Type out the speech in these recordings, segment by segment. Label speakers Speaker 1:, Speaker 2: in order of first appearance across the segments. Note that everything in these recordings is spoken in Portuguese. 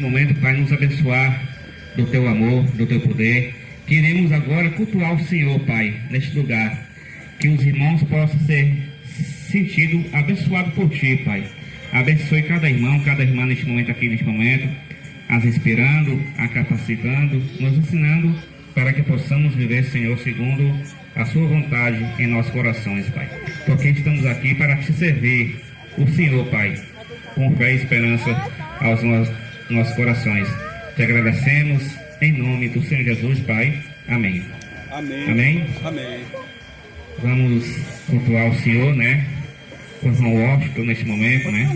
Speaker 1: momento, Pai, nos abençoar do Teu amor, do Teu poder. Queremos agora cultuar o Senhor, Pai, neste lugar. Que os irmãos possam ser sentidos, abençoados por Ti, Pai. Abençoe cada irmão, cada irmã neste momento, as inspirando, a capacitando, nos ensinando para que possamos viver, Senhor, segundo a Sua vontade em nossos corações, Pai. Porque estamos aqui para Te servir, o Senhor, Pai, com fé e esperança aos nossos corações. Te agradecemos em nome do Senhor Jesus, Pai. Amém.
Speaker 2: Amém.
Speaker 1: Amém.
Speaker 2: Amém.
Speaker 1: Vamos cultuar o Senhor, né? Com o irmão Washington neste momento, né?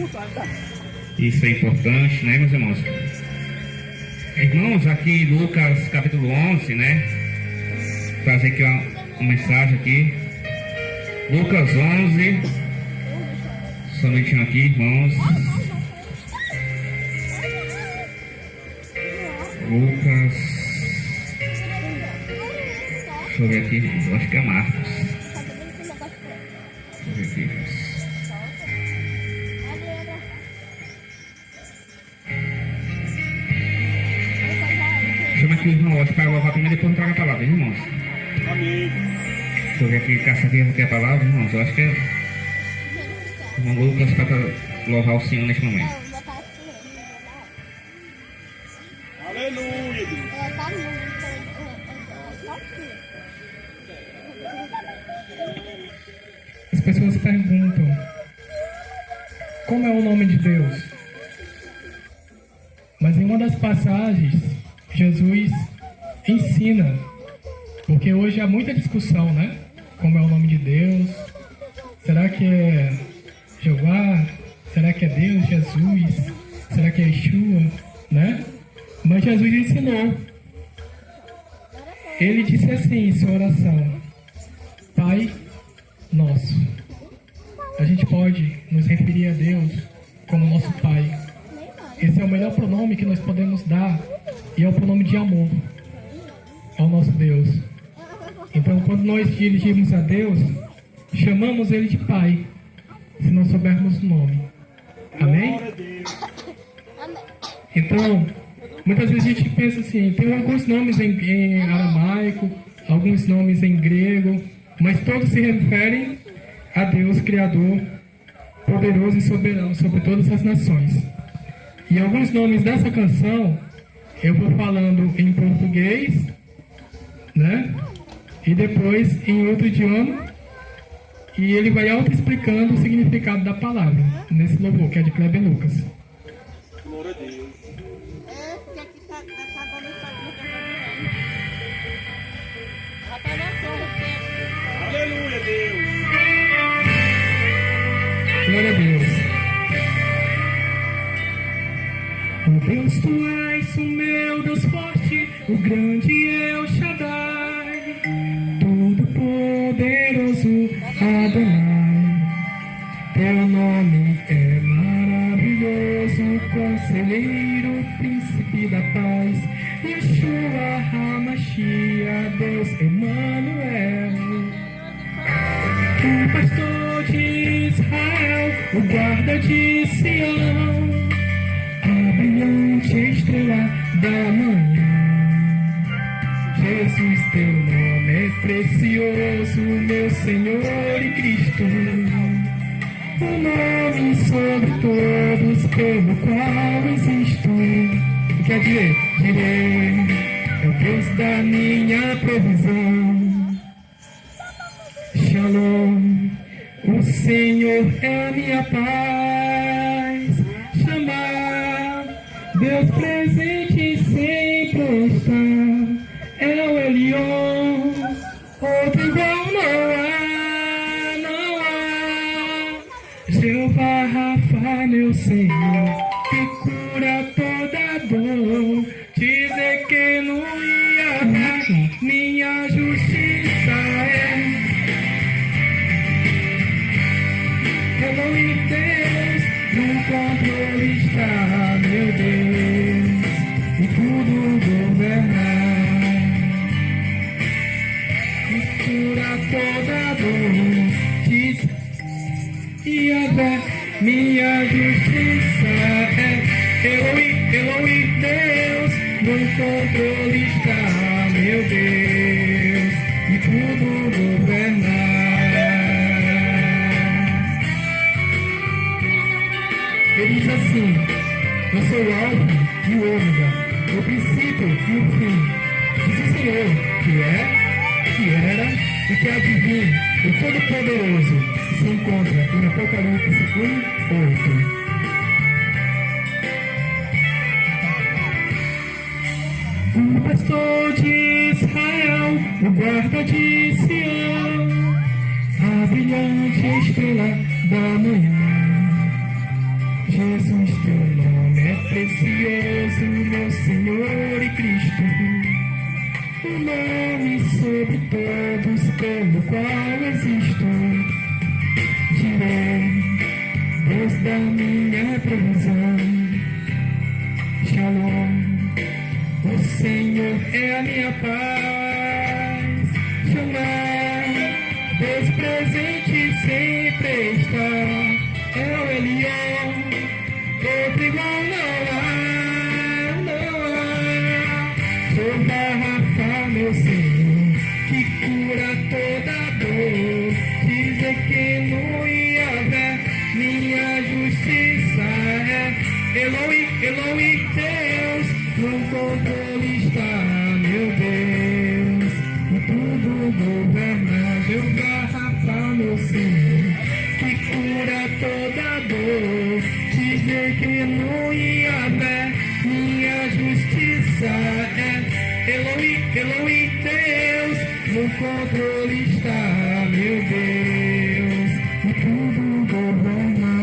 Speaker 1: Isso é importante, né, meus irmãos? Irmãos, aqui em Lucas capítulo 11, né? Trazer aqui uma mensagem aqui. Lucas 11. Somente aqui, irmãos. Lucas. Deixa eu ver aqui, eu acho que é Marcos. Deixa eu ver aqui. Chama aqui o irmão Otto para louvar primeiro e depois entrega a palavra, irmãos.
Speaker 2: Amém.
Speaker 1: Deixa eu ver aqui, caça aqui a palavra, irmãos. Eu acho que é o irmão Lucas para louvar o Senhor neste momento.
Speaker 2: Aleluia.
Speaker 3: As pessoas perguntam: como é o nome de Deus? Mas em uma das passagens, Jesus ensina, porque hoje há muita discussão, né? Como é o nome de Deus? Será que é Jeová? Será que é Deus, Jesus? Será que é Yeshua? Né? Mas Jesus ensinou. Ele disse assim em sua oração: Pai Nosso. A gente pode nos referir a Deus como nosso Pai. Esse é o melhor pronome que nós podemos dar, e é o pronome de amor ao nosso Deus. Então, quando nós dirigimos a Deus, chamamos Ele de Pai, se não soubermos o nome. Amém? Então, muitas vezes a gente pensa assim, tem alguns nomes em aramaico, alguns nomes em grego, mas todos se referem a Deus Criador, poderoso e soberano sobre todas as nações. E alguns nomes dessa canção eu vou falando em português, né? E depois em outro idioma, e ele vai auto-explicando o significado da palavra nesse louvor, que é de Kleber Lucas.
Speaker 2: Glória a Deus. Aleluia, Deus.
Speaker 3: Glória a Deus. Oh Deus, Tu és o meu Deus forte, o grande El Shaddai, todo-poderoso Adonai. Teu nome é maravilhoso, Conselheiro, Príncipe da Paz, Yeshua HaMashiach, Deus Emmanuel. O pastor de Israel, o guarda de Sião, a brilhante estrela da manhã. Jesus, teu nome é precioso, meu Senhor e Cristo. O nome sobre todos pelo qual existo. O que é dizer? Direi, é o Deus da minha provisão. Shalom, o Senhor é a minha paz. Chamar, Deus presente sempre está. É o Elion, outro igual não há. Jeová Rafa, meu Senhor, que cura toda dor. Dizer que não ia dar, minha justiça é. Eu em Deus, no controle está, meu Deus. Alfa e o Ômega, o princípio e o fim. Diz o Senhor, que é, que era e que há de vir, o Todo-Poderoso, se encontra em Apocalipse 1:8. O pastor de Israel, o guarda de Sião, a brilhante estrela da manhã. Jesus, teu nome é precioso, meu Senhor e Cristo, o nome sobre todos pelo qual existo. Direi, Deus da minha provisão, Shalom. O Senhor é a minha paz, Shalom. Deus presente sempre está, é o Elion, outro igual não há, não há. Sou da Rafa, meu Senhor, que cura toda dor. Dizer que no Yahvé minha justiça é. Eloi, Eloi, Deus, no controle está, meu Deus, e tudo governa. Deus da Rafa, meu Senhor, que cura toda dor. Dizer que no Yahvé minha justiça é. Eloi, Eloi, Deus, no controle está, meu Deus, e tudo governa.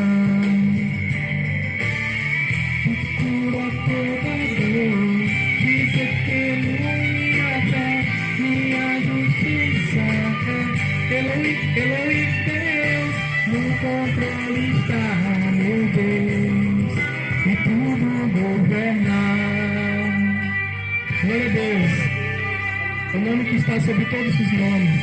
Speaker 3: Que cura toda dor. Dizer que no Yahvé minha justiça é. Eloi, Eloi, Deus, no controle está, meu Deus, e tudo governa. Glória a Deus, o nome que está sobre todos os nomes,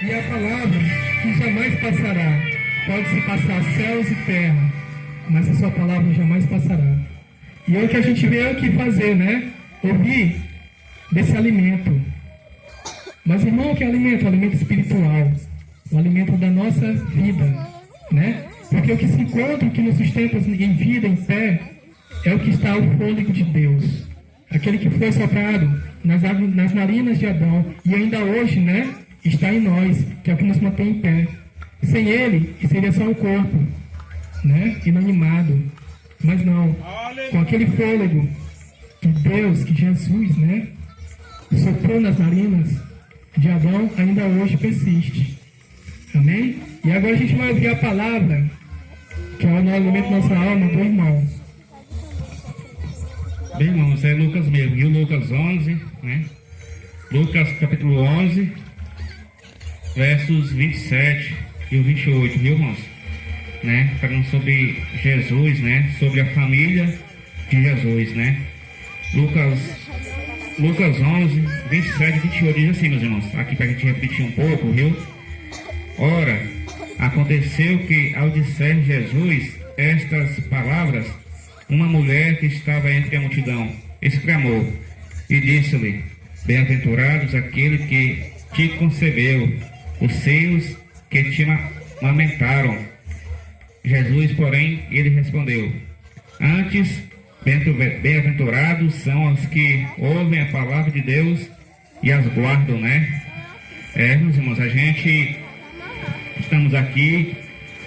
Speaker 3: e a palavra que jamais passará. Pode-se passar céus e terra, mas a sua palavra jamais passará. E é o que a gente veio aqui fazer, né? Ouvir desse alimento. Mas, irmão, que alimento? O alimento espiritual, o alimento da nossa vida, né? Porque o que se encontra, o que nos sustenta em vida, em pé, é o que está o fôlego de Deus. Aquele que foi soprado nas narinas de Adão e ainda hoje, né, está em nós, que é o que nos mantém em pé. Sem ele, seria só o corpo, né, inanimado. Mas não, com aquele fôlego que Deus, que Jesus, né, soprou nas narinas de Adão, ainda hoje persiste. Amém? E agora a gente vai ouvir a palavra, que é o alimento da nossa alma, do irmão.
Speaker 1: Bem, irmãos, é Lucas mesmo, viu? Lucas 11, né? Lucas capítulo 11, versos 27 e o 28, viu, irmãos? Né? Falando sobre Jesus, né? Sobre a família de Jesus, né? Lucas 11, 27 e 28 diz assim, meus irmãos, aqui para a gente repetir um pouco, viu? Ora, aconteceu que ao disser Jesus estas palavras, uma mulher que estava entre a multidão exclamou e disse-lhe: bem-aventurados aquele que te concebeu, os seios que te amamentaram. Jesus, porém, ele respondeu: antes, bem-aventurados são os que ouvem a palavra de Deus e as guardam, né? Meus irmãos, a gente estamos aqui,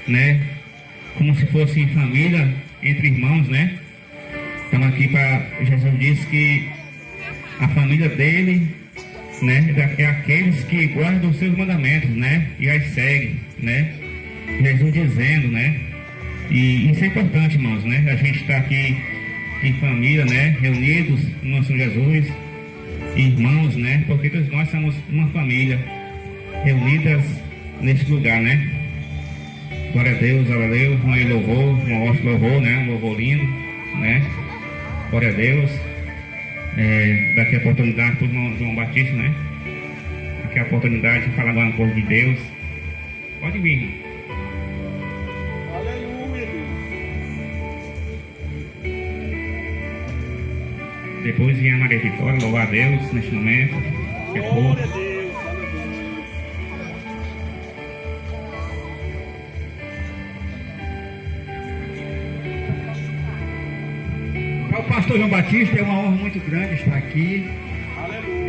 Speaker 1: né, como se fosse em família, entre irmãos, né? Estamos aqui para... Jesus disse que a família dele, né, é aqueles que guardam os seus mandamentos, né? E as seguem, né? Jesus dizendo, né? E isso é importante, irmãos, né? A gente está aqui em família, né? Reunidos no nosso Jesus, irmãos, né? Porque todos nós somos uma família reunidas neste lugar, né? Glória a Deus, um louvor, um ótimo louvor, né? Um louvor lindo, né? Glória a Deus. Daqui a oportunidade para o irmão João Batista, né? Aqui a oportunidade de falar agora um pouco de Deus. Pode vir, irmão.
Speaker 2: Aleluia, Deus.
Speaker 1: Depois vem a Maria Vitória, louvar a Deus neste momento.
Speaker 2: Glória a Deus. Aleluia.
Speaker 4: Ao pastor João Batista, é uma honra muito grande estar aqui.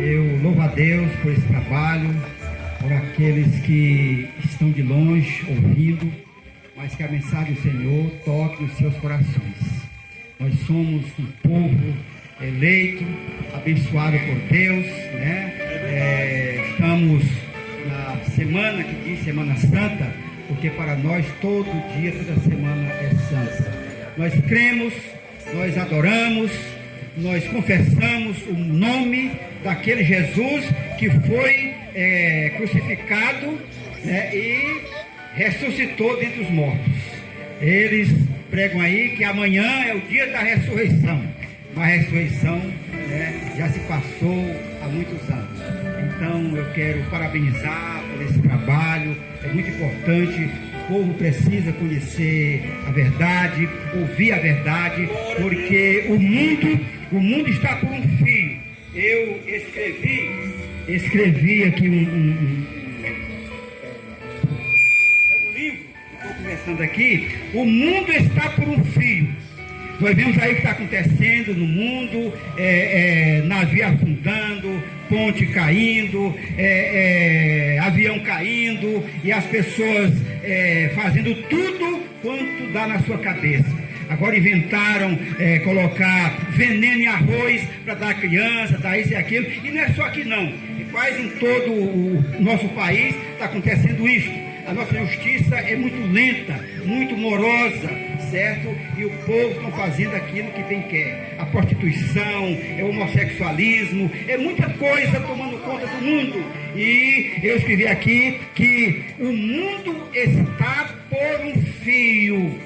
Speaker 4: Eu louvo a Deus por esse trabalho, por aqueles que estão de longe ouvindo, mas que a mensagem do Senhor toque nos seus corações. Nós somos um povo eleito, abençoado por Deus, né? Estamos na semana que diz Semana Santa, porque para nós todo dia, toda semana é santa. Nós cremos, nós adoramos, nós confessamos o nome daquele Jesus que foi crucificado, né, e ressuscitou dentre os mortos. Eles pregam aí que amanhã é o dia da ressurreição, mas a ressurreição, né, já se passou há muitos anos. Então eu quero parabenizar por esse trabalho, é muito importante. O povo precisa conhecer a verdade, ouvir a verdade, porque o mundo está por um fio. Eu escrevi aqui um livro, estou conversando aqui. O mundo está por um fio. Nós vemos aí o que está acontecendo no mundo, navio afundando, ponte caindo, avião caindo, e as pessoas fazendo tudo quanto dá na sua cabeça. Agora inventaram colocar veneno em arroz para dar à criança, dar isso e aquilo, e não é só aqui não, e quase em todo o nosso país está acontecendo isso. A nossa justiça é muito lenta, muito morosa, certo? E o povo está fazendo aquilo que bem quer. A prostituição, o homossexualismo, é muita coisa tomando conta do mundo. E eu escrevi aqui que o mundo está por um fio.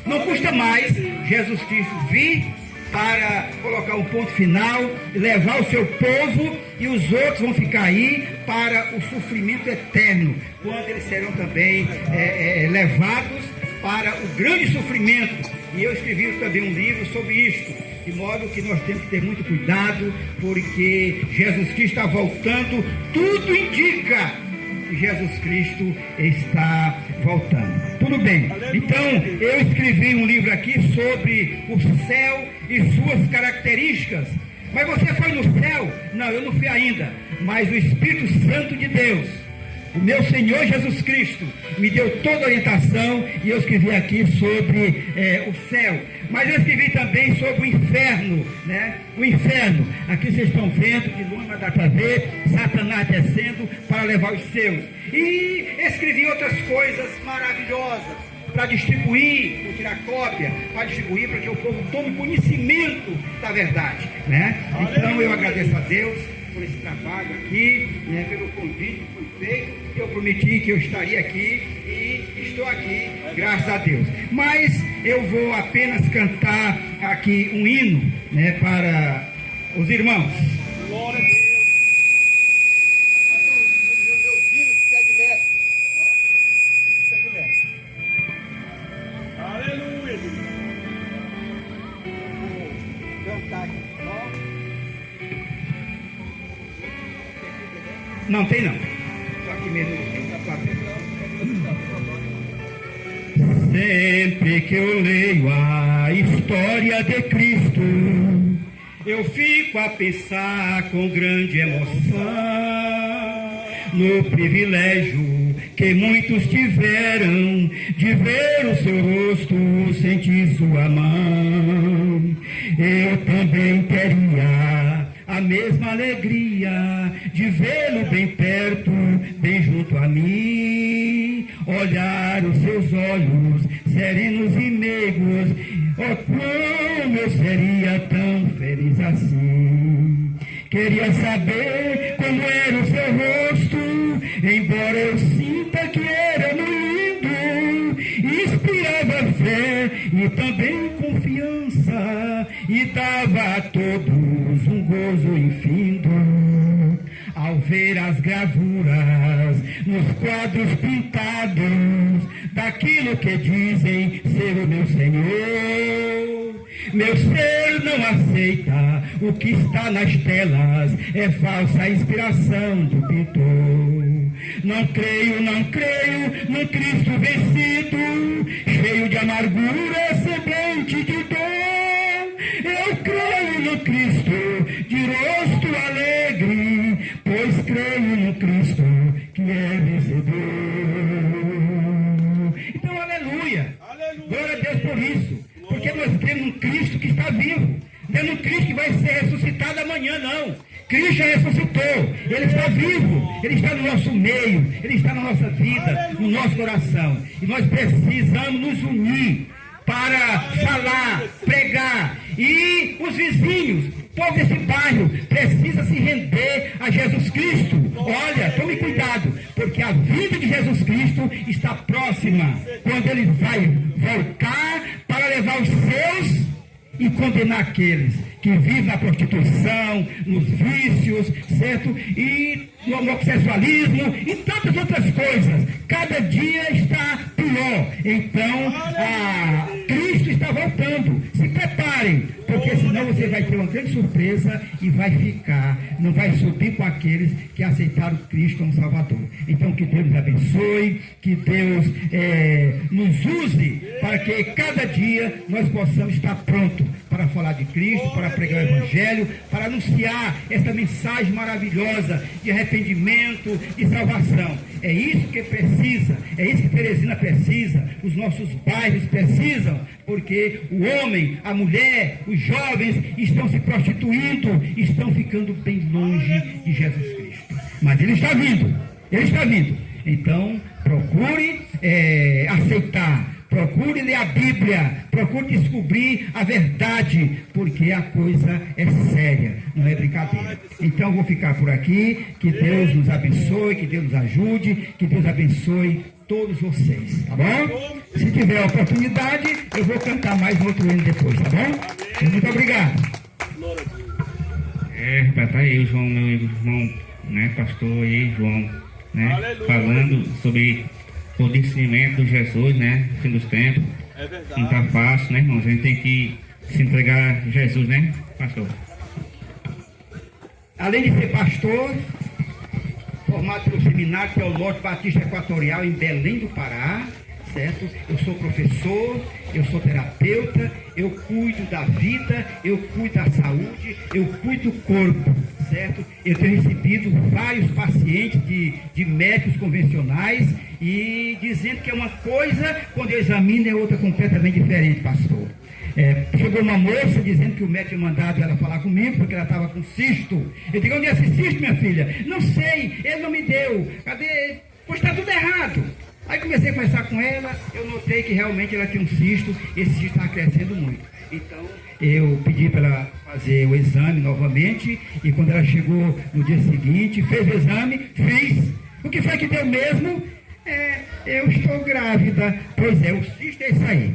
Speaker 4: Não custa mais Jesus Cristo vir para colocar um ponto final, levar o seu povo, e os outros vão ficar aí para o sofrimento eterno, quando eles serão também levados para o grande sofrimento. E eu escrevi também um livro sobre isto, de modo que nós temos que ter muito cuidado, porque Jesus Cristo está voltando, tudo indica que Jesus Cristo está voltando. Tudo bem, então eu escrevi um livro aqui sobre o céu e suas características. Mas você foi no céu? Não, eu não fui ainda, mas o Espírito Santo de Deus, o meu Senhor Jesus Cristo, me deu toda a orientação, e eu escrevi aqui sobre o céu. Mas eu escrevi também sobre o inferno, né? O inferno, aqui vocês estão vendo, de longe vai dar para ver, Satanás descendo para levar os seus. E escrevi outras coisas maravilhosas, para distribuir, vou tirar cópia, para distribuir, para que o povo tome conhecimento da verdade, né? Então eu agradeço a Deus por esse trabalho aqui, né, pelo convite que foi feito. Eu prometi que eu estaria aqui e estou aqui, graças a Deus. Mas eu vou apenas cantar aqui um hino, né, para os irmãos.
Speaker 2: Glória a Deus. Meus hinos prediletos, né? Aleluia. Vou cantar aqui.
Speaker 4: Não tem não. Só aqui mesmo tem da plateia. Sempre que eu leio a história de Cristo, eu fico a pensar com grande emoção no privilégio que muitos tiveram de ver o seu rosto, sentir sua mão. Eu também teria a mesma alegria de vê-lo bem perto, bem junto a mim, olhar os seus olhos serenos e meigos. Oh, como eu seria tão feliz assim. Queria saber como era o seu rosto, embora eu sinta que era muito lindo, inspirava fé e também confiança, e dava a todos um gozo infindo. Ao ver as gravuras nos quadros pintados daquilo que dizem ser o meu Senhor, meu ser não aceita o que está nas telas, é falsa inspiração do pintor. Não creio no Cristo vencido, cheio de amargura, semblante de dor. Eu no Cristo, de rosto alegre, pois creio no Cristo, que é vencedor. Então, aleluia. Glória a Deus por isso. Porque nós temos um Cristo que está vivo. Não é um Cristo que vai ser ressuscitado amanhã, não. Cristo já ressuscitou. Ele está vivo. Ele está no nosso meio. Ele está na nossa vida, no nosso coração. E nós precisamos nos unir para falar, pregar. E os vizinhos, o povo desse bairro, precisa se render a Jesus Cristo. Olha, tome cuidado, porque a vinda de Jesus Cristo está próxima, quando ele vai voltar para levar os seus e condenar aqueles que vivem na prostituição, nos vícios, certo? E no homossexualismo e tantas outras coisas. Cada dia está pior. Então, Cristo está voltando. Se preparem, porque senão você vai ter uma grande surpresa e vai ficar, não vai subir com aqueles que aceitaram Cristo como Salvador. Então, que Deus nos abençoe, que Deus nos use para que cada dia nós possamos estar prontos para falar de Cristo, para pregar o Evangelho, para anunciar essa mensagem maravilhosa de arrependimento, de salvação. É isso que precisa, é isso que Teresina precisa, os nossos bairros precisam, porque o homem, a mulher, os jovens estão se prostituindo, estão ficando bem longe de Jesus Cristo. Mas ele está vindo, ele está vindo. Então, procure aceitar. Procure ler a Bíblia, procure descobrir a verdade, porque a coisa é séria, não é brincadeira. Então vou ficar por aqui, que Deus nos abençoe, que Deus nos ajude, que Deus abençoe todos vocês, tá bom? Se tiver oportunidade, eu vou cantar mais um outro hino depois, tá bom? Muito obrigado.
Speaker 1: Tá aí o João, meu irmão, né, pastor aí, João, né, falando sobre o discernimento de Jesus, né? No fim dos tempos.
Speaker 2: É verdade.
Speaker 1: Não está fácil, né, irmãos? A gente tem que se entregar a Jesus, né, pastor?
Speaker 4: Além de ser pastor, formado pelo Seminário Teológico Batista Equatorial em Belém do Pará, certo? Eu sou professor, eu sou terapeuta, eu cuido da vida, eu cuido da saúde, eu cuido do corpo, certo? Eu tenho recebido vários pacientes de médicos convencionais e dizendo que é uma coisa, quando eu examino é outra completamente diferente, pastor. Chegou uma moça dizendo que o médico tinha mandado ela falar comigo porque ela estava com cisto. Eu digo, onde é esse cisto, minha filha? Não sei, ele não me deu. Cadê? Pois está tudo errado. Aí comecei a conversar com ela, eu notei que realmente ela tinha um cisto, esse cisto estava crescendo muito. Então, eu pedi para ela fazer o exame novamente, e quando ela chegou no dia seguinte, fez o exame, fiz. O que foi que deu mesmo? Eu estou grávida. Pois é, o cisto é isso aí.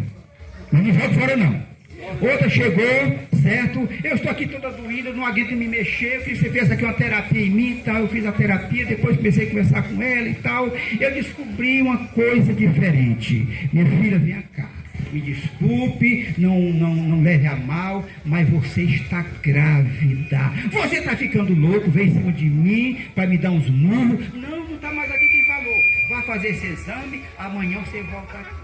Speaker 4: Mas não jogo fora não. Outra chegou, certo? Eu estou aqui toda doída, não aguento me mexer. Você fez aqui uma terapia em mim e tal. Eu fiz a terapia, depois comecei a conversar com ela e tal. Eu descobri uma coisa diferente. Minha filha, vem cá. Me desculpe, não leve a mal, mas você está grávida. Você está ficando louco, vem em cima de mim para me dar uns murros. Não está mais aqui quem falou. Vai fazer esse exame, amanhã você volta aqui.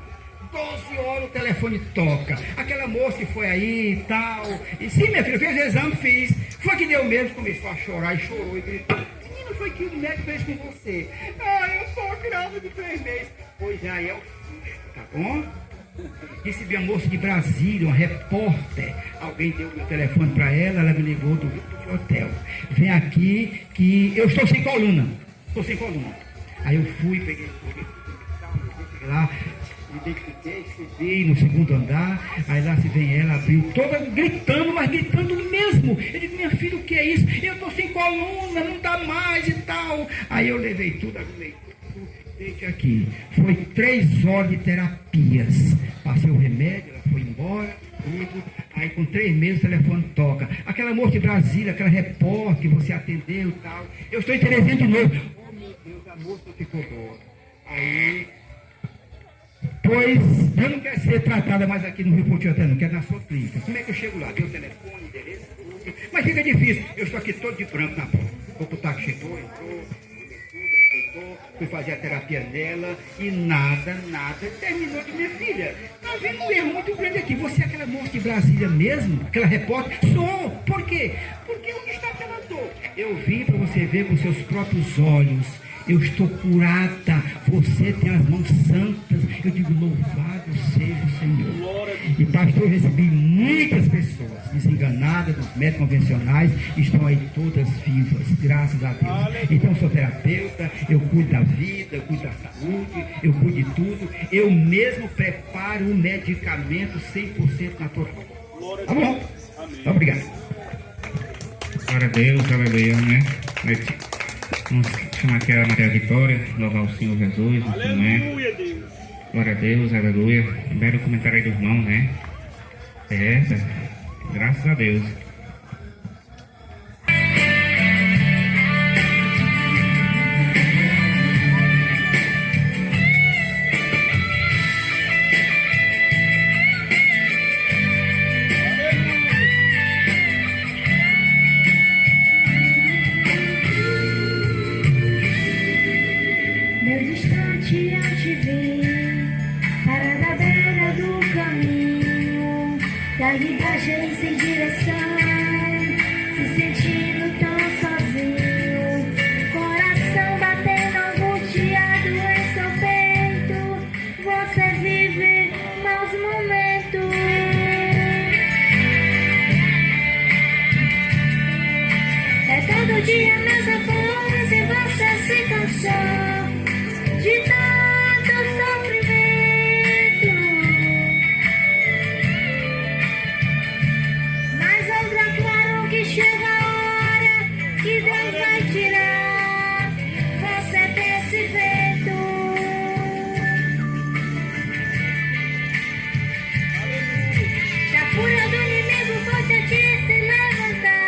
Speaker 4: 12 horas o telefone toca. Aquela moça que foi aí e tal. E sim, minha filha, fez o exame, fiz. Foi que deu mesmo, começou a chorar e chorou e gritou. Menino, foi que o médico fez com você. Eu sou grávida de 3 meses. Pois aí é o susto, tá bom? Recebi a moça de Brasília, uma repórter. Alguém deu meu telefone para ela, ela me ligou do hotel. Vem aqui que eu estou sem coluna. Estou sem coluna. Aí eu fui, peguei lá. Me identifiquei, subi no segundo andar, aí lá se vem ela, abriu toda gritando, mas gritando mesmo. Eu digo, minha filha, o que é isso? Eu estou sem coluna, não dá mais e tal. Aí eu levei tudo, arrumei tudo, deixa aqui. Foi 3 horas de terapias. Passei o remédio, ela foi embora, tudo. Aí com 3 meses o telefone toca. Aquela moça de Brasília, aquela repórter que você atendeu e tal. Eu estou em Teresina de novo. Oh meu Deus, a moça ficou boa. Aí... Pois eu não quero ser tratada mais aqui no Rio Pontiaté, não quero na sua clínica. Como é que eu chego lá? Deu o telefone, endereço, tudo. Mas fica difícil. Eu estou aqui todo de branco na porta. O Putaco chegou, entrou, tudo, tratou, fui fazer a terapia dela e nada terminou de minha filha. Tá vendo um erro muito grande aqui. Você é aquela moça de Brasília mesmo? Aquela repórter? Sou! Por quê? Porque onde está aquela dor? Eu vim para você ver com seus próprios olhos. Eu estou curada, você tem as mãos santas. Eu digo, louvado seja o Senhor. E pastor, eu recebi muitas pessoas desenganadas dos médicos convencionais, estão aí todas vivas, graças a Deus. Então eu sou terapeuta, eu cuido da vida, eu cuido da saúde, eu cuido de tudo. Eu mesmo preparo um medicamento 100% natural. Tá bom? Obrigado.
Speaker 1: Glória a Deus, aleluia, né? Vamos chamar aqui a Maria Vitória, louvar o Senhor Jesus,
Speaker 2: Aleluia, Deus.
Speaker 1: Glória a Deus, aleluia. Belo comentário aí do irmão, né? Graças a Deus.
Speaker 5: Meu distante eu te vi, parada à beira do caminho, da guidagem sem direção, se sentindo tão sozinho, coração batendo angustiado em seu peito, você vive maus momentos. É todo dia a mesma coisa e você se cansou de tanto sofrimento, mas outra claro que chega a hora que Deus vai tirar você desse vento. Da fúria do inimigo pode a ti se levantar.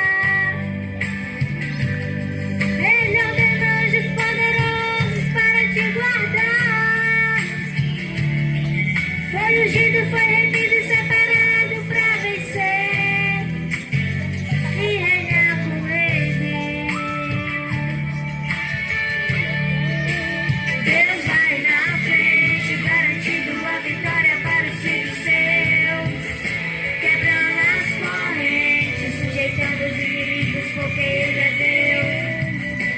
Speaker 5: Ele ordena anjos poderosos para te guardar. Foi ungido, foi remido e separado para vencer e reinar com ele. Deus vai na frente, garantindo a vitória para os filhos seus, quebrando as correntes, sujeitando os inimigos, porque ele é Deus.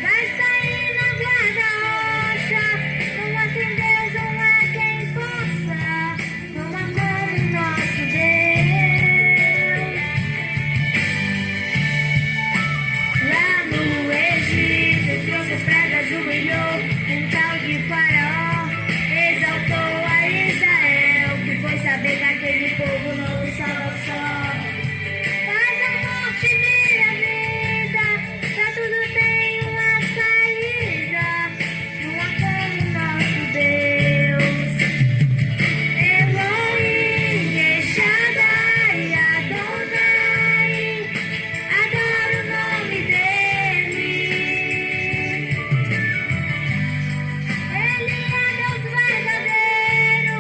Speaker 5: Vai sair na guarda roxa, não há quem Deus, não há quem possa, não há como nosso Deus. Lá no Egito, trouxe as pragas, humilhou um tal de Faraó, exaltou a Israel, que foi saber que aquele povo não estava só. Faz a morte minha vida, pra tudo tem uma saída, não há como nosso Deus. Elohim, Shaddai, Adonai, adoro o nome dele. Ele é Deus verdadeiro,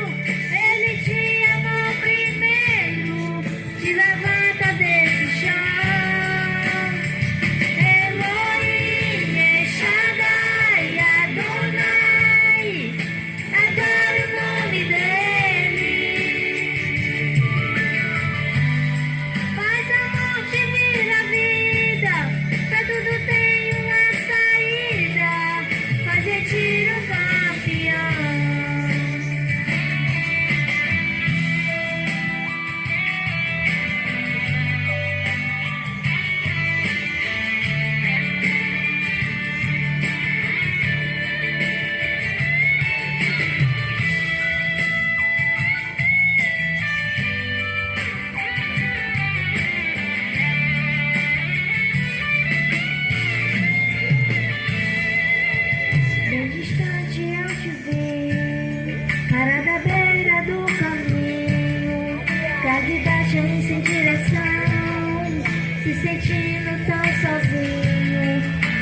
Speaker 5: ele te amou primeiro, te levanta desse chão. Elohim, Shaddai, Adonai, adoro o nome dele. Faz a morte vir a vida, pra tudo tem uma saída, faz retiro um campeão. Bem distante eu te vi, parada à beira do caminho, pra guidagem sem direção, se sentindo tão sozinho,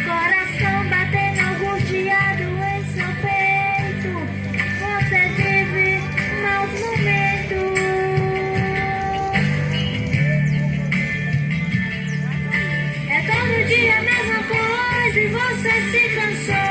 Speaker 5: coração batendo angustiado em seu peito, você vive maus momentos. É todo dia a mesma coisa e você se cansou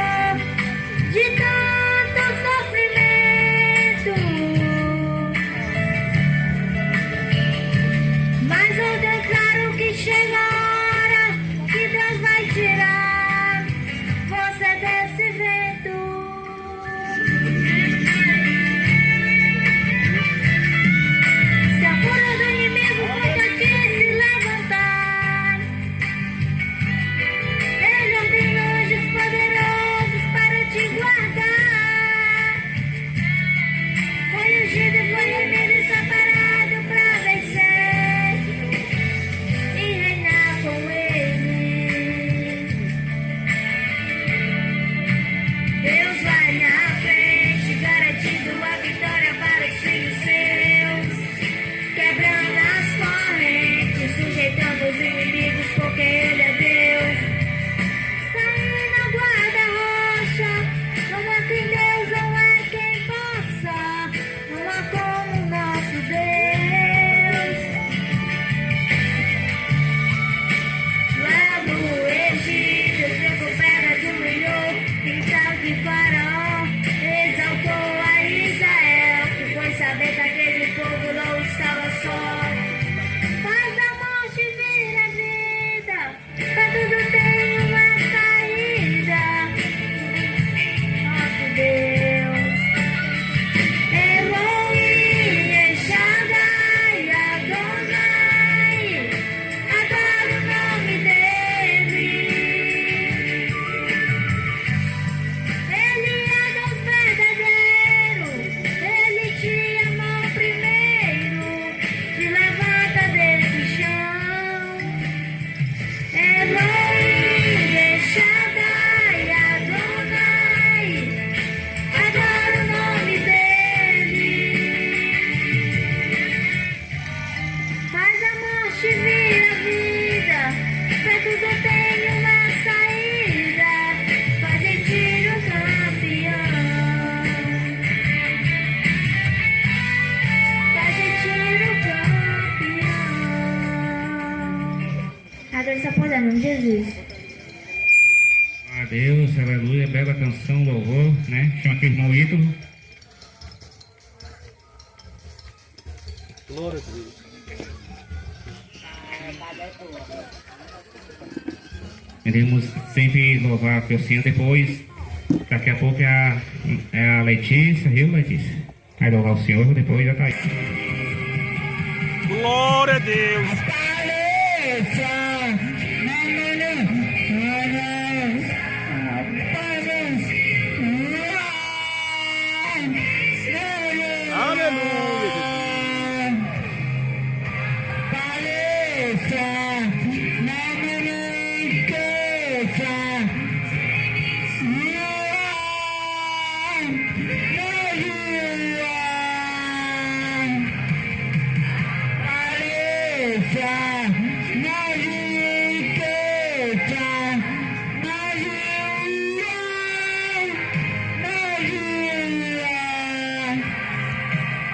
Speaker 5: Pra tudo tem uma saída, fazer tiro campeão. Fazer tiro campeão. Agora só pode dar nome de Jesus.
Speaker 1: A Deus, aleluia, bela canção, louvor, né? Chama aquele irmão ídolo.
Speaker 2: Glória a Deus.
Speaker 1: Iremos sempre louvar o Senhor. Depois, daqui a pouco é a Letícia, viu, Letícia? Vai louvar o Senhor, depois já tá aí.
Speaker 2: Glória a Deus.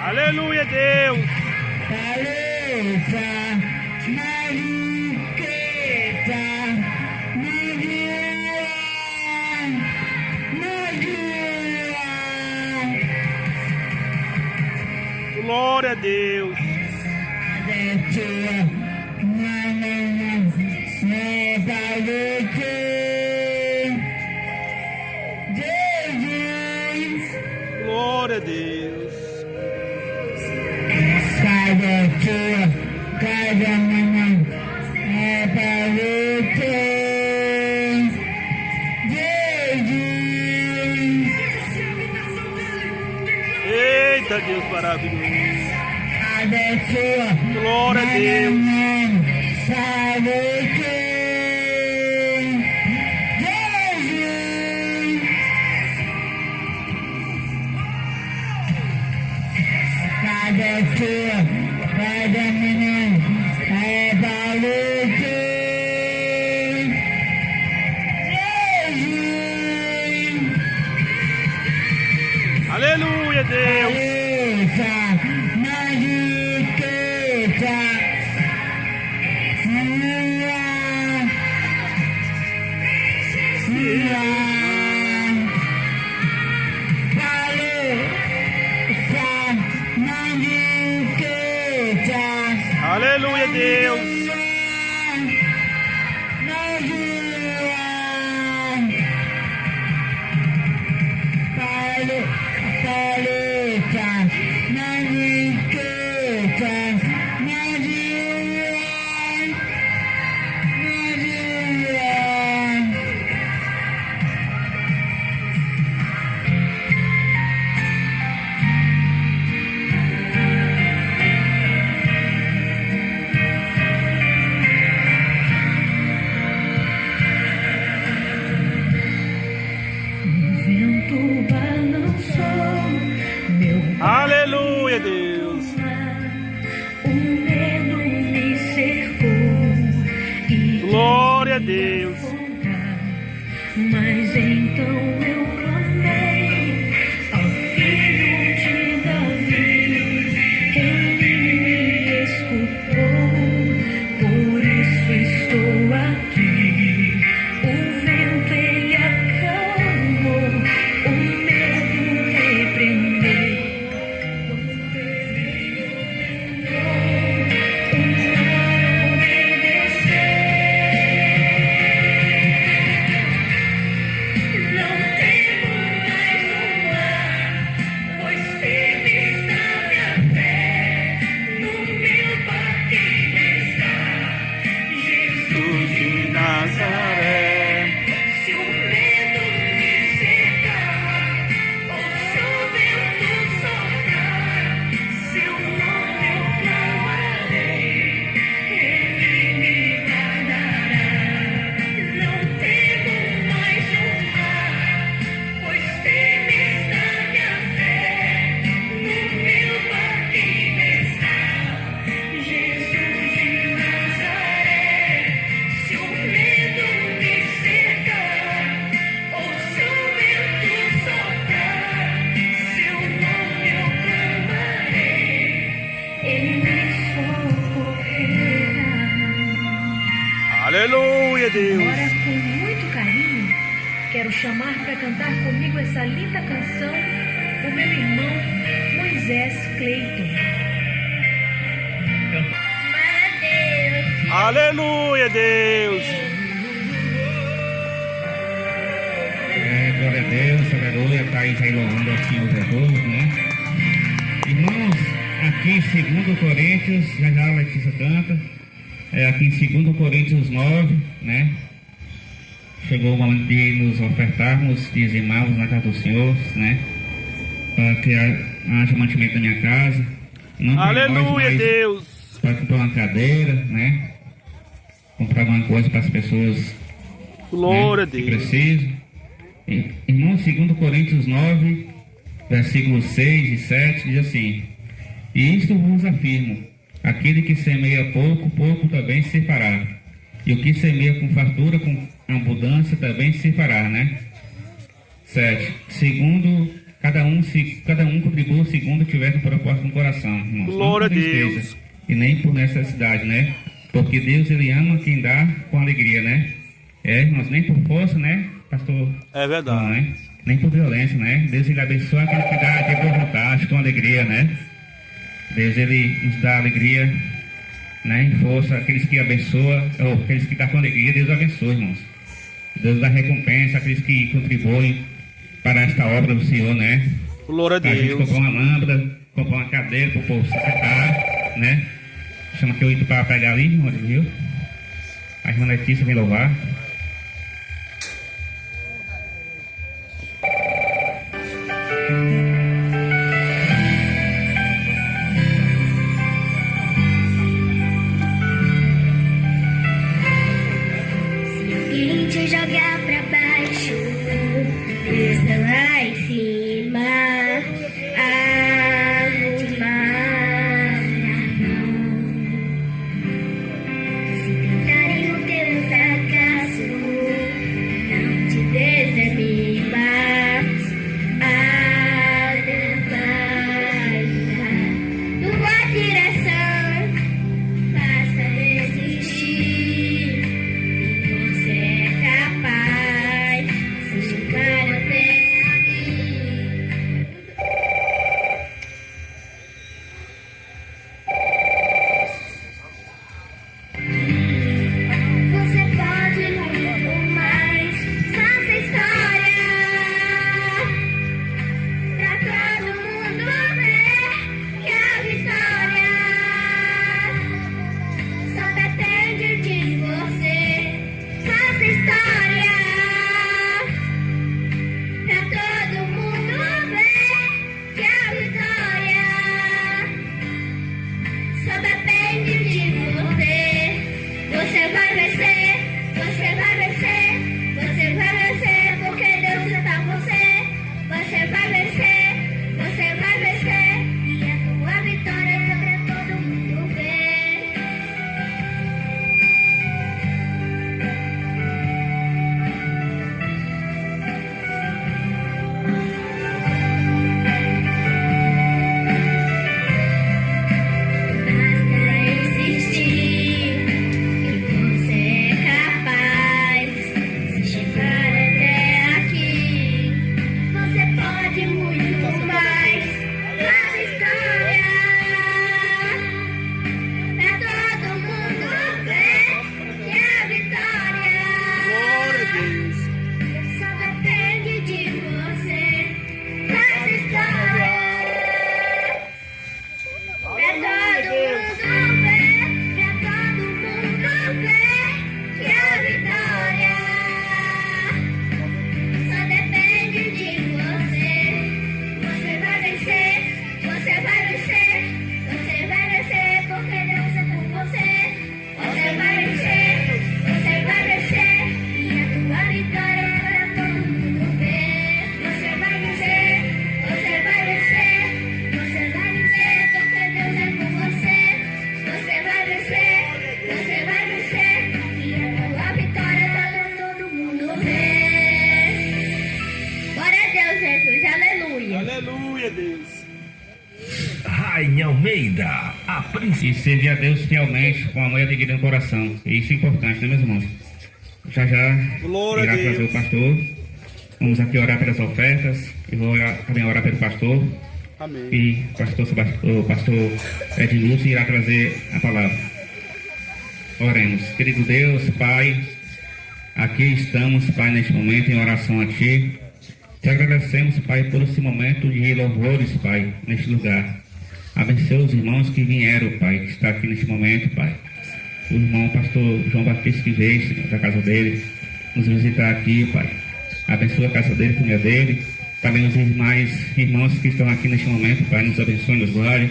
Speaker 2: Aleluia, Deus. Glória a Deus. Glória a Deus. Eita, Deus maravilhoso. Glória a Deus. Aleluia, Deus. Aleluia, Deus. Aleluia, Deus.
Speaker 5: O medo me cercou e
Speaker 2: Glória a Deus.
Speaker 5: mas então eu clamei ao filho de Davi. Ele me escutou, por isso estou aqui. O vento ele acalmou, o medo repreendeu. Se o
Speaker 2: Aleluia, Deus.
Speaker 6: Agora, com muito carinho, quero chamar para cantar comigo essa linda canção o meu irmão Moisés Cleiton.
Speaker 2: Aleluia, Deus.
Speaker 1: Glória a Deus, aleluia, tá aí louvando ao Senhor Jesus, né? Irmãos, aqui em 2 Coríntios, já a Letícia canta, aqui em 2 Coríntios 9, né? Chegou o momento de nos ofertarmos, dizimarmos na casa do Senhor, né? Para que haja mantimento na minha casa. Não
Speaker 2: Aleluia, Deus.
Speaker 1: Para comprar uma cadeira, né? Comprar alguma coisa para as pessoas,
Speaker 2: Glória,
Speaker 1: né,
Speaker 2: a
Speaker 1: que
Speaker 2: Deus.
Speaker 1: precisam. Irmão, 2 Coríntios 9, versículos 6 e 7, diz assim: E isto vos afirmo, aquele que semeia pouco, pouco também se fará. E o que semeia com fartura, com abundância, também se fará, né? 7. Segundo, cada um contribua segundo tiver um propósito no coração, irmãos.
Speaker 2: Glória a
Speaker 1: Não por tristeza,
Speaker 2: Deus.
Speaker 1: e nem por necessidade, né? Porque Deus, Ele ama quem dá com alegria, né? Irmãos, nem por força, né, pastor?
Speaker 2: É verdade.
Speaker 1: Não, né? Nem por violência, né? Deus, Ele abençoa aquele que dá de boa vontade, com alegria, né? Deus, Ele nos dá alegria, né? E força, aqueles que abençoam, ou aqueles que dão com alegria, Deus abençoa, irmãos. Deus dá recompensa àqueles que contribuem para esta obra do Senhor, né?
Speaker 2: Glória a
Speaker 1: A gente
Speaker 2: Deus.
Speaker 1: comprou uma lâmpada, comprou uma cadeira para o povo se sentar, né? Chama que eu indo para pegar ali, viu? A irmã Letícia vem louvar.
Speaker 5: Quem te jogar pra baixo, Deus tá lá em cima. A última mão. Se tentarem o teu fracasso, não te desanimas. A Deus vai dar tua direção. Basta resistir. Você é capaz de chegar até aqui. Você pode muito mais. Faça história pra todo mundo ver que a vitória só depende de você. Faça história pra todo mundo ver que a vitória só depende de você. Você vai vencer, você vai vencer, você vai vencer, porque Deus está com você. Você vai vencer, você vai vencer, e a tua vitória é pra todo mundo ver. Basta insistir que você é capaz de chegar até aqui. Você pode muito mais. Faça história pra todo mundo ver que a vitória
Speaker 2: Glória a Deus.
Speaker 5: só depende de você. Faça história pra todo mundo ver que a vitória só depende de você. Você vai vencer, você vai vencer, você vai vencer, porque Deus é com você. Você vai vencer, você vai vencer, e a tua vitória é pra todo mundo ver. Você vai vencer, você vai vencer, você vai vencer, porque Deus é com você. Você vai vencer, você vai vencer, e a tua vitória é pra todo mundo ver. Glória a Deus, Jesus, aleluia.
Speaker 2: Aleluia, Deus.
Speaker 7: Rainha Almeida,
Speaker 1: E servir a Deus fielmente com amor e alegria no coração. E isso é importante, né, meus irmãos? Já
Speaker 2: Glória
Speaker 1: irá
Speaker 2: a
Speaker 1: trazer
Speaker 2: Deus.
Speaker 1: o pastor. Vamos aqui orar pelas ofertas. E vou também orar pelo pastor.
Speaker 2: Amém.
Speaker 1: E o pastor Edilson irá trazer a palavra. Oremos. Querido Deus, Pai, aqui estamos, Pai, neste momento em oração a Ti. Te agradecemos, Pai, por esse momento de louvores, Pai, neste lugar. Abençoe os irmãos que vieram, Pai, que está aqui neste momento, Pai. O irmão pastor João Batista que veio, Senhor, da casa dele, nos visitar aqui, Pai. Abençoe a casa dele, a família dele. Também os demais irmãos que estão aqui neste momento, Pai, nos abençoe, nos glória.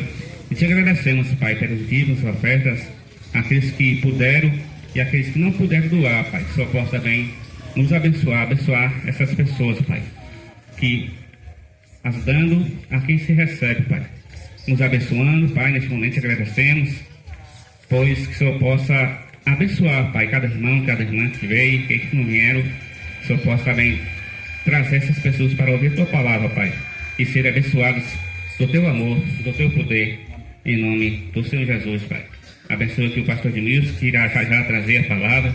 Speaker 1: E te agradecemos, Pai, pelos dízimos, ofertas, aqueles que puderam e aqueles que não puderam doar, Pai. Que só possa também nos abençoar essas pessoas, Pai. Que ajudando a quem se recebe, Pai. Nos abençoando, Pai, neste momento te agradecemos, pois que o Senhor possa abençoar, Pai, cada irmão, cada irmã que veio, que não vieram, que o Senhor possa também trazer essas pessoas para ouvir Tua palavra, Pai, e serem abençoados do Teu amor, do Teu poder, em nome do Senhor Jesus, Pai. Abençoa aqui o pastor Edmilson, que irá já trazer a palavra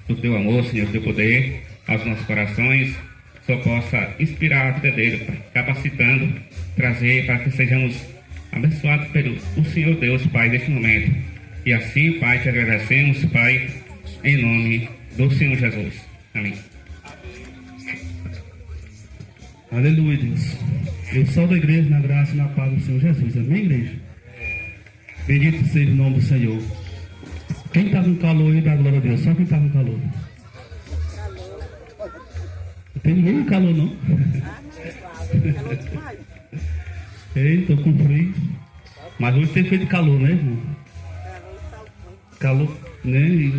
Speaker 1: do Teu amor, Senhor, do Teu poder aos nossos corações, que o Senhor possa inspirar a vida dele, Pai, capacitando, trazer para que sejamos abençoados pelo Senhor Deus, Pai, neste momento. E assim, Pai, te agradecemos, Pai, em nome do Senhor Jesus. Amém.
Speaker 7: Aleluia, Deus. Eu salvo a igreja na graça e na paz do Senhor Jesus. Amém, igreja? Bendito seja o nome do Senhor. Quem está com calor aí, dá glória a Deus. Só quem está com calor. Não tem ninguém com calor, não. Ei, estou com frio. Mas hoje tem feito calor, né, irmão? Calor, né?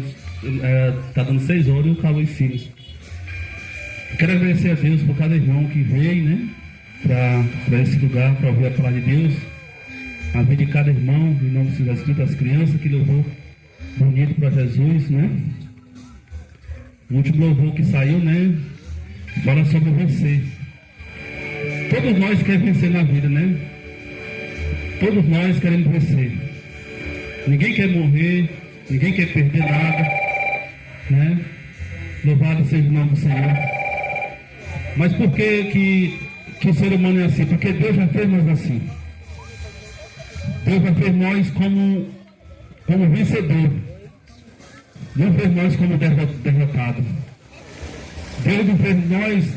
Speaker 7: Está dando 6 horas e o calor em cima. Quero agradecer a Deus por cada irmão que veio, né, para esse lugar, para ouvir a palavra de Deus. A vida de cada irmão, em nome do Senhor Jesus, das crianças que louvou bonito para Jesus, né. O último louvor que saiu, né, fala sobre vencer. Todos nós queremos vencer na vida, né. Todos nós queremos vencer. Ninguém quer morrer, ninguém quer perder nada, né. Louvado seja o nome do Senhor. Mas por que o ser humano é assim? Porque Deus já fez nós assim. Deus já fez nós como vencedor. Não fez nós como derrotado. Deus não fez nós,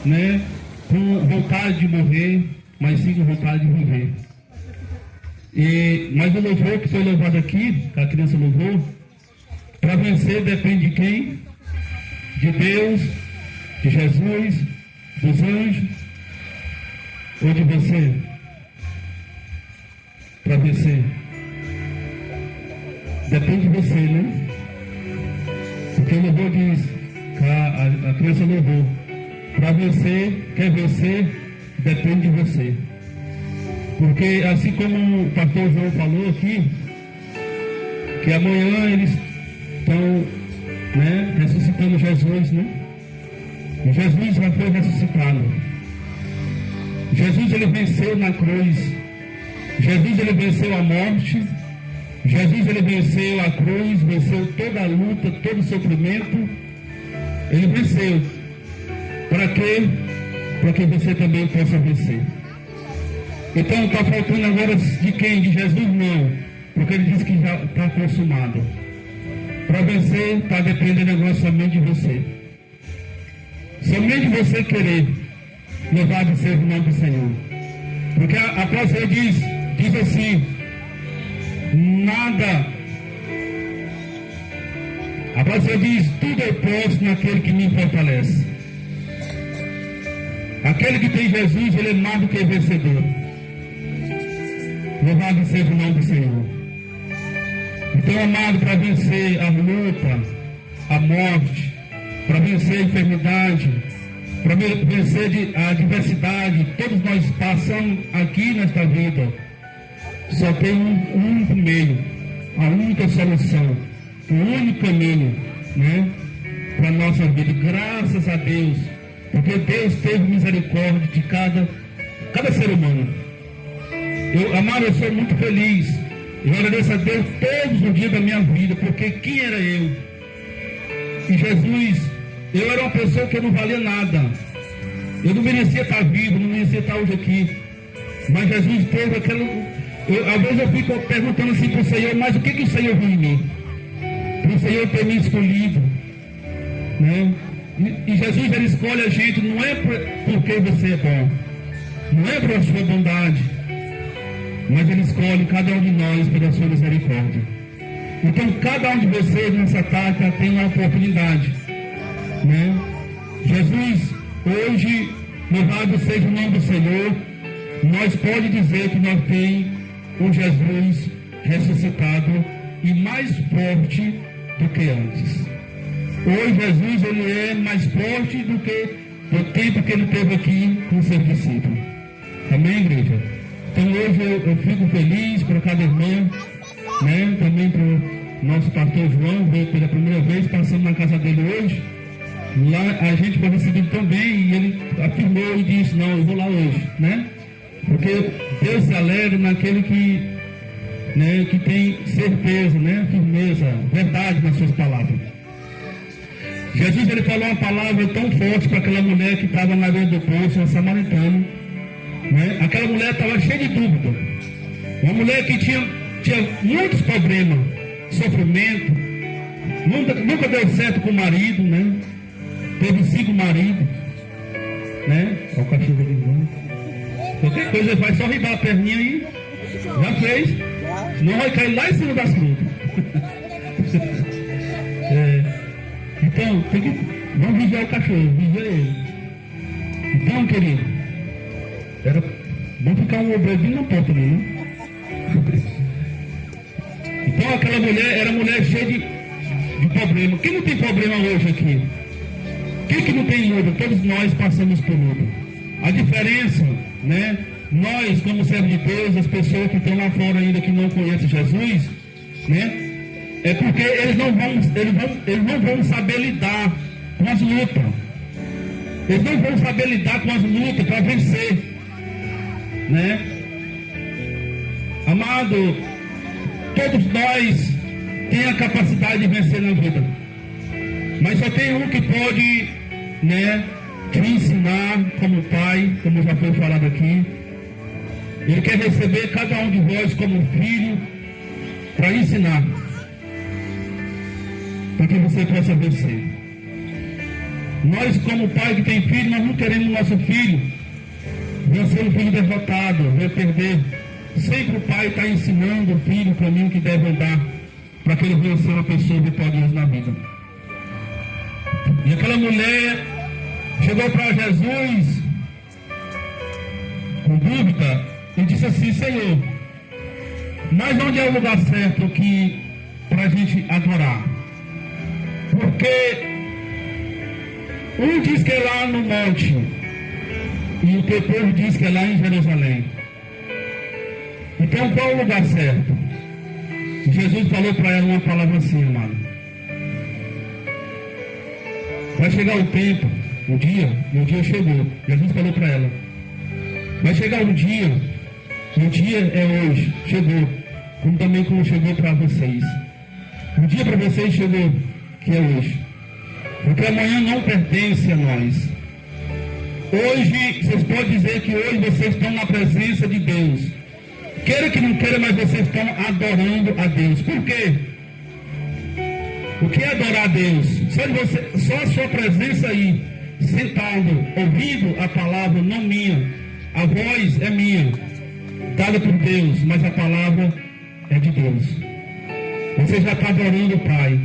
Speaker 7: né, com vontade de morrer, mas sim com vontade de viver. Mas o louvor que foi louvado aqui, que a criança louvou, para vencer depende de quem? De Deus, de Jesus, dos anjos, ou de você? Para vencer depende de você, né? Porque o louvor diz, a criança louvou, para vencer, quer vencer, depende de você. Porque assim como o pastor João falou aqui, que amanhã eles estão, né, ressuscitando Jesus, né? E Jesus já foi ressuscitado. Jesus, ele venceu na cruz. Jesus, ele venceu a morte. Jesus, ele venceu a cruz, venceu toda a luta, todo o sofrimento. Ele venceu. Para quê? Para que você também possa vencer. Então está faltando agora de quem? De Jesus? Não. Porque ele disse que já está consumado. Para vencer, está dependendo agora somente de você. Somente você querer. Louvado seja o nome do Senhor. Porque a palavra diz assim, nada. A palavra diz, tudo eu posso naquele que me fortalece. Aquele que tem Jesus, ele é mais do que vencedor. Louvado seja o nome do Senhor. Então, amado, para vencer a luta, a morte, para vencer a enfermidade, para vencer a adversidade, todos nós passamos aqui nesta vida. Só tem um único meio, a única solução, o único caminho, né, para a nossa vida. Graças a Deus, porque Deus teve misericórdia de cada ser humano. Amado, eu sou muito feliz Eu agradeço a Deus todos os dias da minha vida, porque quem era eu? E Jesus, eu era uma pessoa que eu não valia nada. Eu não merecia estar vivo, não merecia estar hoje aqui. Mas Jesus teve aquela... às vezes eu fico perguntando assim para o Senhor, mas o que o Senhor viu em mim? Para o Senhor ter me escolhido, né? E Jesus, ele escolhe a gente, não é porque você é bom, não é por sua bondade, mas ele escolhe cada um de nós pela sua misericórdia. Então cada um de vocês nessa tarde tem uma oportunidade, né? Jesus, hoje, louvado seja o nome do Senhor, nós podemos dizer que nós temos um Jesus ressuscitado e mais forte do que antes. Hoje Jesus, ele é mais forte do que o tempo que ele teve aqui com os seus discípulos. Amém, igreja? Então hoje eu fico feliz por cada irmão, né? Também para o nosso pastor João, veio pela primeira vez, passando na casa dele hoje. Lá a gente foi recebido também e ele afirmou e disse, não, eu vou lá hoje, né? Porque Deus se alegra naquele que, né, que tem certeza, né? Firmeza, verdade nas suas palavras. Jesus, ele falou uma palavra tão forte para aquela mulher que estava na beira do poço, uma samaritana, né? Aquela mulher estava cheia de dúvida. Uma mulher que tinha muitos problemas, sofrimento, nunca deu certo com o marido, né? Teve 5 maridos, né? Olha o cachorro ali. Qualquer coisa ele vai só ribar a perninha aí. Já fez. Senão vai cair lá em cima das frutas. Então, vamos vigiar o cachorro, vigiar ele. Então, querido, vamos ficar um obrezinho na porta ali, né? Então, aquela mulher era mulher cheia de problema. Quem não tem problema hoje aqui? Quem que não tem luta? Todos nós passamos por luta. A diferença, né? Nós, como servos de Deus, as pessoas que estão lá fora ainda que não conhecem Jesus, né? É porque eles não vão saber lidar com as lutas. Eles não vão saber lidar com as lutas para vencer, né? Amado, todos nós temos a capacidade de vencer na vida. Mas só tem um que pode, né, te ensinar como pai, como já foi falado aqui. Ele quer receber cada um de vós como filho para ensinar, para que você possa vencer. Nós, como pai que tem filho, nós não queremos nosso filho vencer um filho derrotado, vai perder. Sempre o pai está ensinando o filho o caminho que deve andar, para que ele venha ser uma pessoa vitoriosa na vida. E aquela mulher chegou para Jesus com dúvida e disse assim: Senhor, mas onde é o lugar certo para a gente adorar? Porque um diz que é lá no monte e o teu povo diz que é lá em Jerusalém. Então qual é o lugar certo? E Jesus falou para ela uma palavra assim, amado: vai chegar o tempo, o dia chegou. Jesus falou para ela: vai chegar um dia, o dia é hoje, chegou, como chegou para vocês. O dia para vocês chegou, que é hoje. Porque amanhã não pertence a nós. Hoje, vocês podem dizer que hoje vocês estão na presença de Deus. Queira que não queira, mas vocês estão adorando a Deus. Por quê? O que é adorar a Deus? Só a sua presença aí, sentado, ouvindo a palavra, não minha. A voz é minha, dada por Deus, mas a palavra é de Deus. Você já está adorando o Pai.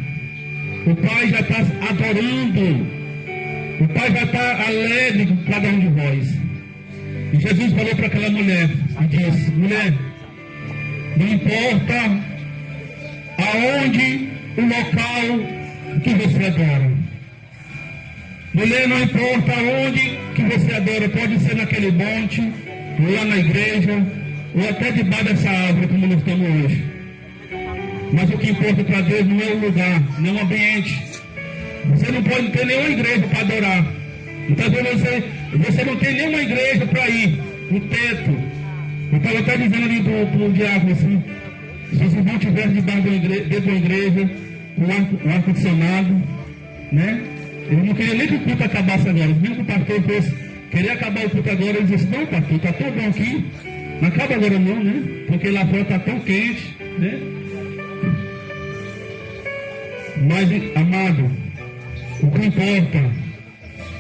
Speaker 7: O Pai já está adorando. O Pai já está alegre com cada um de vós. E Jesus falou para aquela mulher e disse: mulher, não importa aonde o local que você adora. Mulher, não importa aonde que você adora. Pode ser naquele monte, ou lá na igreja, ou até debaixo dessa árvore como nós estamos hoje. Mas o que importa para Deus não é o lugar, não é o ambiente. Você não pode ter nenhuma igreja para adorar. Então você não tem nenhuma igreja para ir, no teto. Eu estava até dizendo ali pro diácono assim: Se os irmãos estiverem debaixo dentro da igreja, com ar-condicionado, né? Eu não queria nem que o culto acabasse agora. Mesmo que o pastor fosse querer acabar o culto agora, ele disse, não, pastor, está tão bom aqui. Não acaba agora não, né? Porque lá fora está tão quente, né? Mas, amado, o que importa,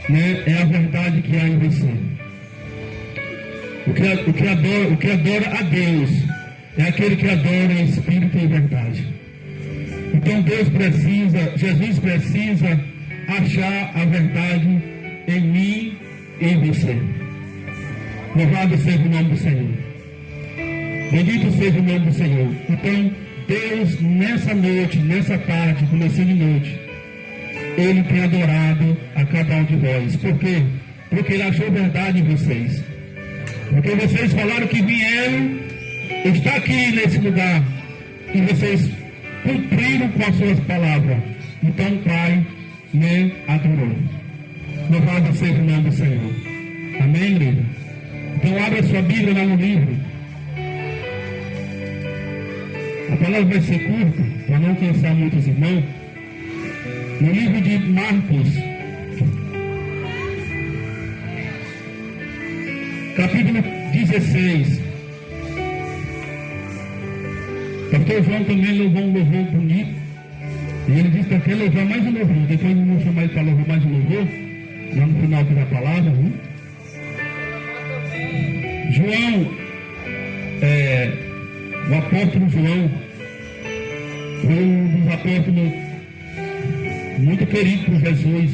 Speaker 7: né, é a verdade que há em você. O que adora a Deus é aquele que adora em espírito e verdade. Então Jesus precisa achar a verdade em mim e em você. Louvado seja o nome do Senhor. Bendito seja o nome do Senhor. Então, Deus, nessa noite, nessa tarde, começando de noite, Ele tem adorado a cada um de vós. Por quê? Porque Ele achou verdade em vocês. Porque vocês falaram que vieram, está aqui nesse lugar, e vocês cumpriram com as suas palavras. Então o Pai me adorou. Louvado seja o nome do Senhor. Amém, igreja? Então abra sua Bíblia lá no livro. A palavra vai ser curta, para não cansar muitos irmãos. No livro de Marcos, capítulo 16. Pastor João também louvou um louvor bonito. E ele disse que até louvar mais um louvor. Depois eu vou chamar ele para louvar mais um louvor. Lá no final da palavra. João, o apóstolo João, foi um dos apóstolos muito querido por Jesus.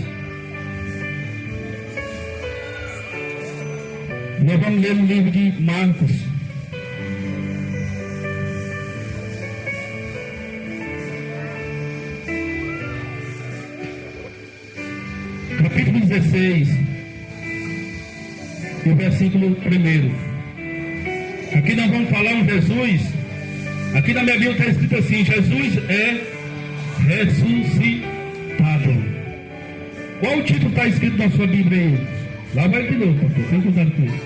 Speaker 7: Nós vamos ler no livro de Marcos. Capítulo 16, o versículo 1. Aqui nós vamos falar um Jesus. Aqui na minha Bíblia está escrito assim: Jesus é ressuscitado. Qual o título está escrito na sua Bíblia aí? Lá vai de novo, pastor. Tem cuidado com isso.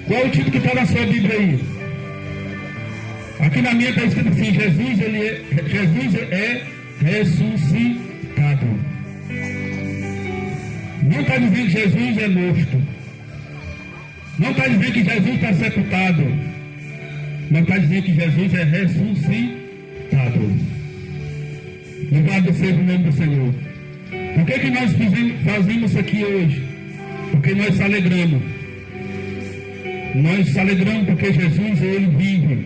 Speaker 7: Qual o título que está na sua Bíblia aí? Aqui na minha está escrito assim: Jesus é ressuscitado. Não está dizendo que Jesus é morto. Não está dizendo que Jesus está sepultado. Mas está dizendo que Jesus é ressuscitado. Louvado seja o nome do Senhor. Por que nós fazemos isso aqui hoje? Porque nós se alegramos. Nós se alegramos porque Jesus, Ele vive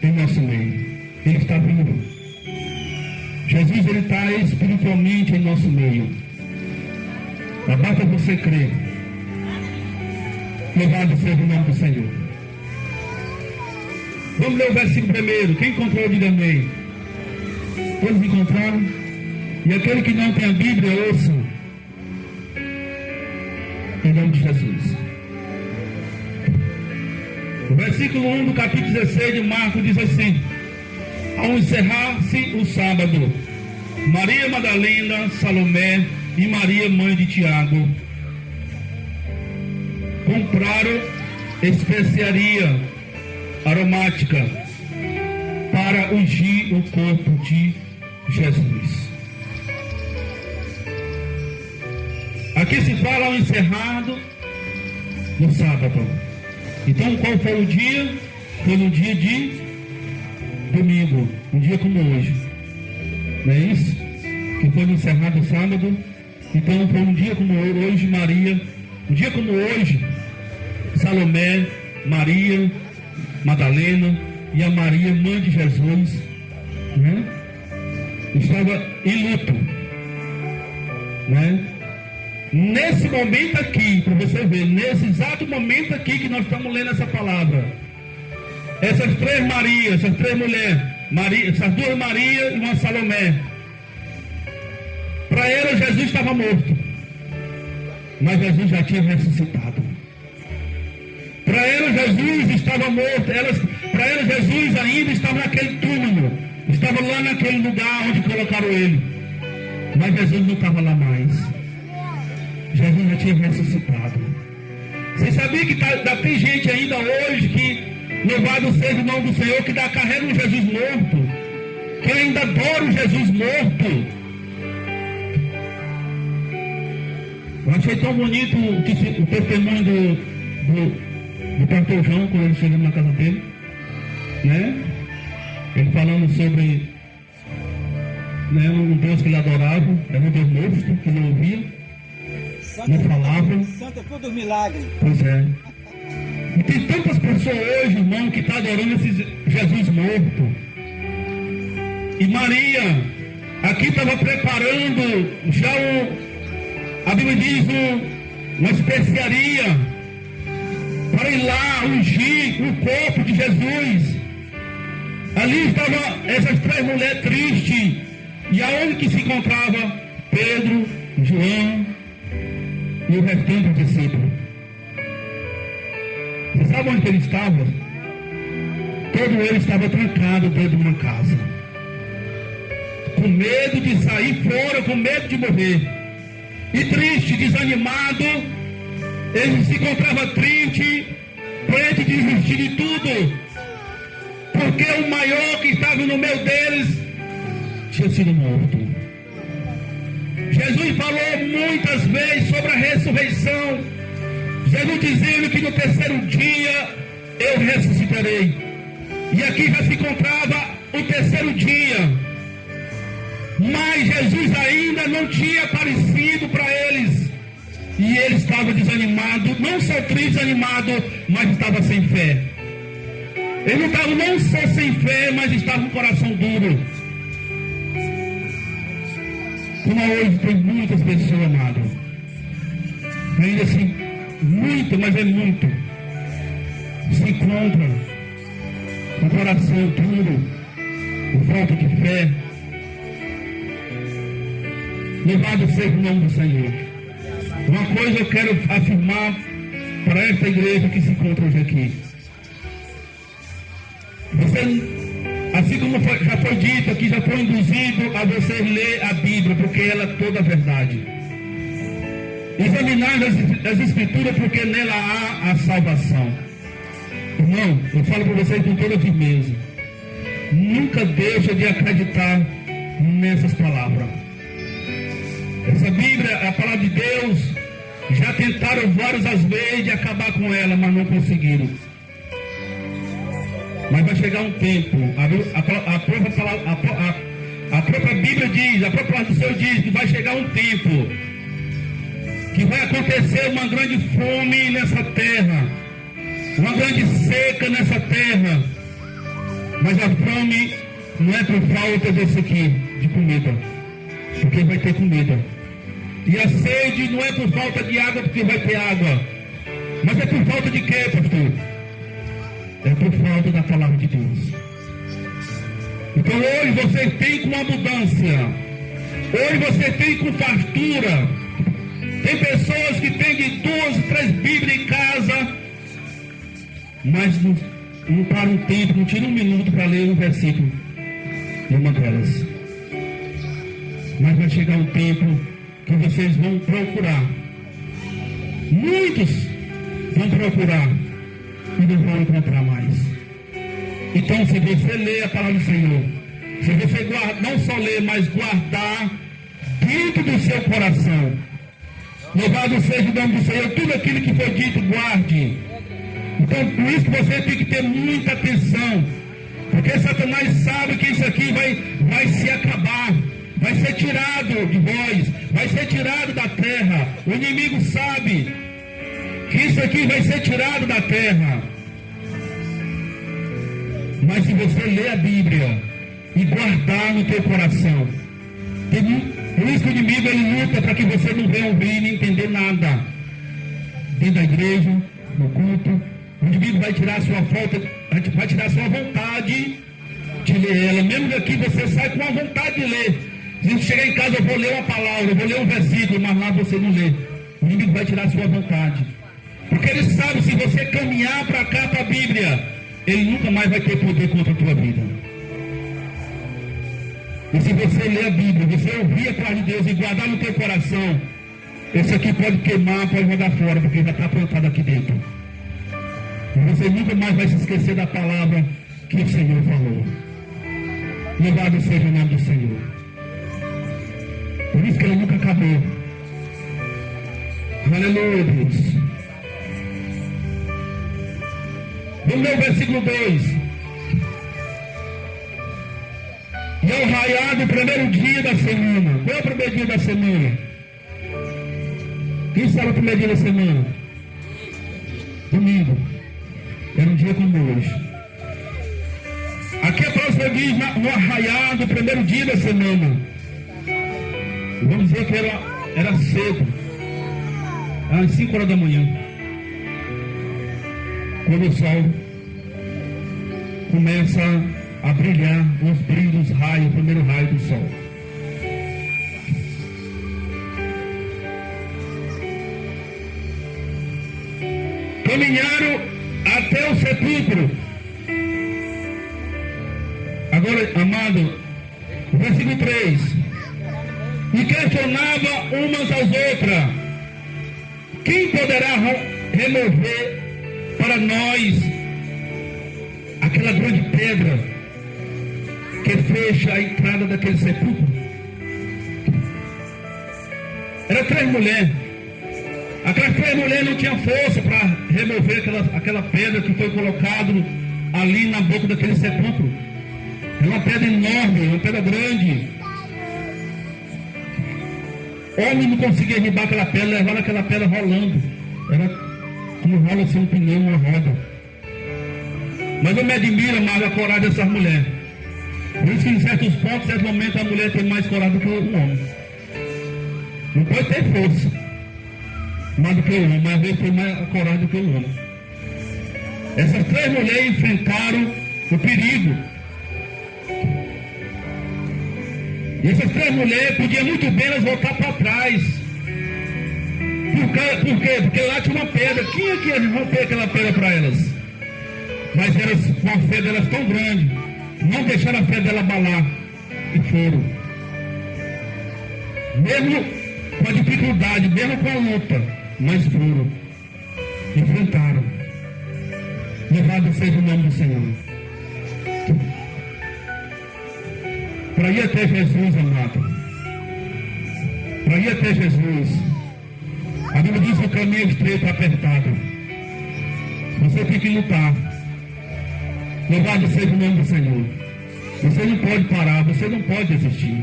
Speaker 7: em nosso meio. Ele está vivo. Jesus, Ele está espiritualmente em nosso meio. Basta você crer. Louvado seja o nome do Senhor. Vamos ler o versículo primeiro. Quem encontrou, diga amém. Todos encontraram? E aquele que não tem a Bíblia, ouça. Em nome de Jesus. O versículo 1 do capítulo 16 de Marcos diz assim: ao encerrar-se o sábado, Maria Madalena, Salomé e Maria, mãe de Tiago, compraram especiaria aromática para ungir o corpo de Jesus. Aqui se fala ao encerrado no sábado. Então qual foi o dia? Foi no dia de domingo, um dia como hoje. Não é isso? Que foi no encerrado do sábado. Então foi um dia como hoje, Maria. Um dia como hoje, Salomé, Maria Madalena e a Maria, mãe de Jesus, né, estava em luto, né? Nesse momento aqui, para você ver, nesse exato momento aqui que nós estamos lendo essa palavra, essas três Marias, essas três mulheres, essas duas Marias e uma Salomé, para elas Jesus estava morto, mas Jesus já tinha ressuscitado. Para elas Jesus estava morto, para elas Jesus ainda estava naquele túmulo, estava lá naquele lugar onde colocaram ele, mas Jesus não estava lá mais. Jesus já tinha ressuscitado. Você sabia que tem gente ainda hoje que Louvado seja o nome do Senhor que carrega um Jesus morto, que ainda adora o Jesus morto. Eu achei tão bonito o testemunho do pastor João quando ele chegou na casa dele, né? Ele falando sobre, né, um Deus que ele adorava, era um Deus morto, que não ouvia, não falava.
Speaker 8: Santa Cruz dos Milagres.
Speaker 7: Pois é. E tem tantas pessoas hoje, irmão, que estão adorando esse Jesus morto. E Maria, aqui estava preparando já a Bíblia diz, uma especiaria para ir lá ungir o corpo de Jesus. Ali estavam essas 3 mulheres tristes. E aonde que se encontrava Pedro, João e o restante dos discípulos? Você sabe onde ele estava? Todo ele estava trancado dentro de uma casa, com medo de sair fora, com medo de morrer. E triste, desanimado, ele se encontrava triste, crente de desistir de tudo, porque o maior que estava no meio deles tinha sido morto. Jesus falou muitas vezes sobre a ressurreição. Jesus dizendo que no 3º dia eu ressuscitarei. E aqui já se encontrava o 3º dia. Mas Jesus ainda não tinha aparecido para eles. E ele estava desanimado, não só triste, desanimado, mas estava sem fé. Ele não estava não só sem fé, mas estava com o coração duro. Como hoje tem muitas pessoas, amado. Ainda assim, muito, mas é muito. Se encontra com o coração duro, com falta de fé. Louvado seja o nome do Senhor. Uma coisa eu quero afirmar para esta igreja que se encontra hoje aqui. Você, assim como já foi dito aqui, já foi induzido a você ler a Bíblia, porque ela é toda a verdade. Examinar as Escrituras, porque nela há a salvação. Irmão, eu falo para vocês com toda firmeza. Nunca deixa de acreditar nessas palavras. Essa Bíblia, a palavra de Deus, já tentaram várias vezes de acabar com ela, mas não conseguiram. Mas vai chegar um tempo, a própria Bíblia diz, a própria palavra do Senhor diz que vai chegar um tempo que vai acontecer uma grande fome nessa terra, uma grande seca nessa terra. Mas a fome não é por falta desse aqui, de comida, porque vai ter comida. E a sede não é por falta de água, porque vai ter água. Mas é por falta de quê, pastor? É por falta da palavra de Deus. Então hoje você tem com abundância. Hoje você tem com fartura. Tem pessoas que têm de 2, 3 Bíblias em casa, mas não para um tempo, não tira um minuto para ler um versículo de uma delas. Mas vai chegar um tempo que vocês vão procurar. Muitos vão procurar e não vão encontrar mais. Então, se você ler a palavra do Senhor, se você não só ler, mas guardar dentro do seu coração, louvado seja o nome do Senhor, tudo aquilo que foi dito, guarde. Então, por isso que você tem que ter muita atenção, porque Satanás sabe que isso aqui vai se acabar, vai ser tirado de vós, vai ser tirado da terra. O inimigo sabe que isso aqui vai ser tirado da terra. Mas se você ler a Bíblia e guardar no teu coração, por isso que o inimigo ele luta para que você não venha ouvir nem entender nada. Dentro da igreja, no culto, o inimigo vai tirar a sua falta, vai tirar a sua vontade de ler ela. Mesmo que aqui você sai com a vontade de ler. Se chegar em casa, eu vou ler uma palavra, eu vou ler um versículo, mas lá você não lê. O inimigo vai tirar a sua vontade. Porque ele sabe, se você caminhar para cá, para a Bíblia, ele nunca mais vai ter poder contra a tua vida. E se você ler a Bíblia, você ouvir a palavra de Deus e guardar no teu coração, esse aqui pode queimar, pode jogar fora, porque já está plantado aqui dentro. E você nunca mais vai se esquecer da palavra que o Senhor falou. Louvado seja o nome do Senhor. Por isso que ela nunca acabou. Aleluia, Deus. Vamos ler o versículo 2. E ao raiar do primeiro dia da semana. Qual é o primeiro dia da semana? Quem sabe o primeiro dia da semana? Domingo. Era um dia como hoje. Aqui a próxima diz no arraiar do primeiro dia da semana. Vamos dizer que era cedo. Às 5 horas da manhã. Quando o sol começa a brilhar, os brilhos, raios, o primeiro raio do sol. Caminharam até o sepulcro. Agora, amado, versículo 3. E questionava umas às outras: quem poderá remover para nós aquela grande pedra que fecha a entrada daquele sepulcro? Era 3 mulheres. Aquelas 3 mulheres não tinham força para remover aquela pedra que foi colocada ali na boca daquele sepulcro. Era uma pedra enorme, uma pedra grande. Homem não conseguia derrubar aquela pedra, levar aquela pedra rolando. Era como rola assim um pneu, uma roda. Mas eu me admiro, amado, a coragem dessas mulheres. Por isso que em certos pontos, em certos momentos, a mulher tem mais coragem do que o homem. Não pode ter força mais do que o homem, mas às vezes tem mais coragem do que o homem. Essas 3 mulheres enfrentaram o perigo. E essas 3 mulheres podiam muito bem elas voltar para trás. Por quê? Porque lá tinha uma pedra. Quem é que ia romper aquela pedra para elas? Mas elas, com a fé delas tão grande, não deixaram a fé dela abalar. E foram. Mesmo com a dificuldade, mesmo com a luta, mas foram. Enfrentaram. Louvado seja o nome do Senhor. Para ir até Jesus, amado. Para ir até Jesus, a Bíblia diz que o caminho é estreito e apertado. Você tem que lutar. Louvado seja o nome do Senhor. Você não pode parar, você não pode desistir.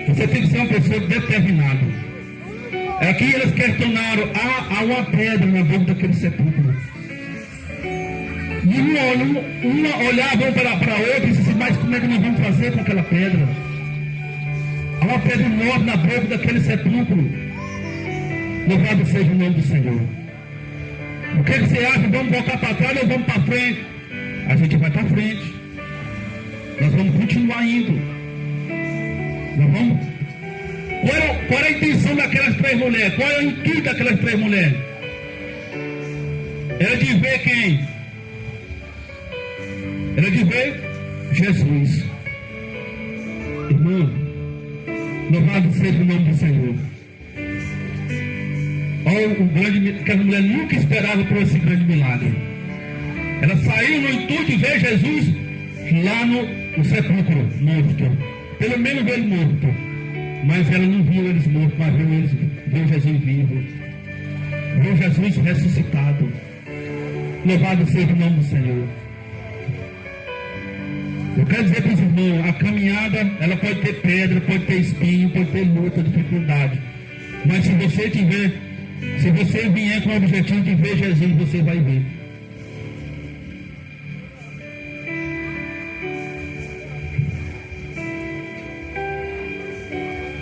Speaker 7: Você tem que ser uma pessoa determinada. Aqui eles questionaram, há uma pedra na boca daquele sepulcro. E uma olhava para a outra e disse assim: mas como é que nós vamos fazer com aquela pedra? Há uma pedra enorme na boca daquele sepulcro. Louvado seja o nome do Senhor. O que você acha? Vamos voltar para trás ou vamos para frente? A gente vai para frente. Nós vamos continuar indo. Nós vamos. Qual era a intenção daquelas 3 mulheres? Qual era o intuito daquelas 3 mulheres? Era de ver quem? Era de ver Jesus. Irmão, louvado seja o nome do Senhor. Olha o grande que a mulher nunca esperava por esse grande milagre. Ela saiu no intuito de ver Jesus lá no sepulcro, morto. Pelo menos ver ele morto. Mas ela não viu eles mortos, mas viu Jesus vivo. Viu Jesus ressuscitado. Louvado seja o nome do Senhor. Eu quero dizer para os irmãos, a caminhada, ela pode ter pedra, pode ter espinho, pode ter luta, dificuldade. Mas se você vier com o objetivo de ver Jesus, você vai ver.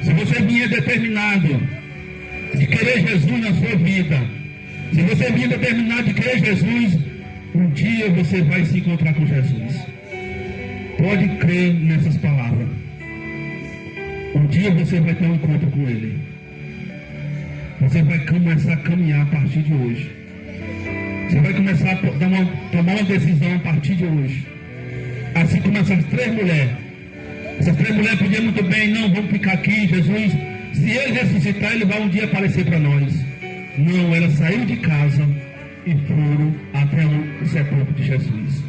Speaker 7: Se você vier determinado de querer Jesus na sua vida, se você vier determinado de querer Jesus, um dia você vai se encontrar com Jesus. Pode crer nessas palavras. Um dia você vai ter um encontro com Ele. Você vai começar a caminhar a partir de hoje. Você vai começar a tomar uma decisão a partir de hoje. Assim como essas 3 mulheres. Essas 3 mulheres podiam muito bem, não, vamos ficar aqui, Jesus. Se Ele ressuscitar, Ele vai um dia aparecer para nós. Não, elas saíram de casa e foram até o sepulcro de Jesus.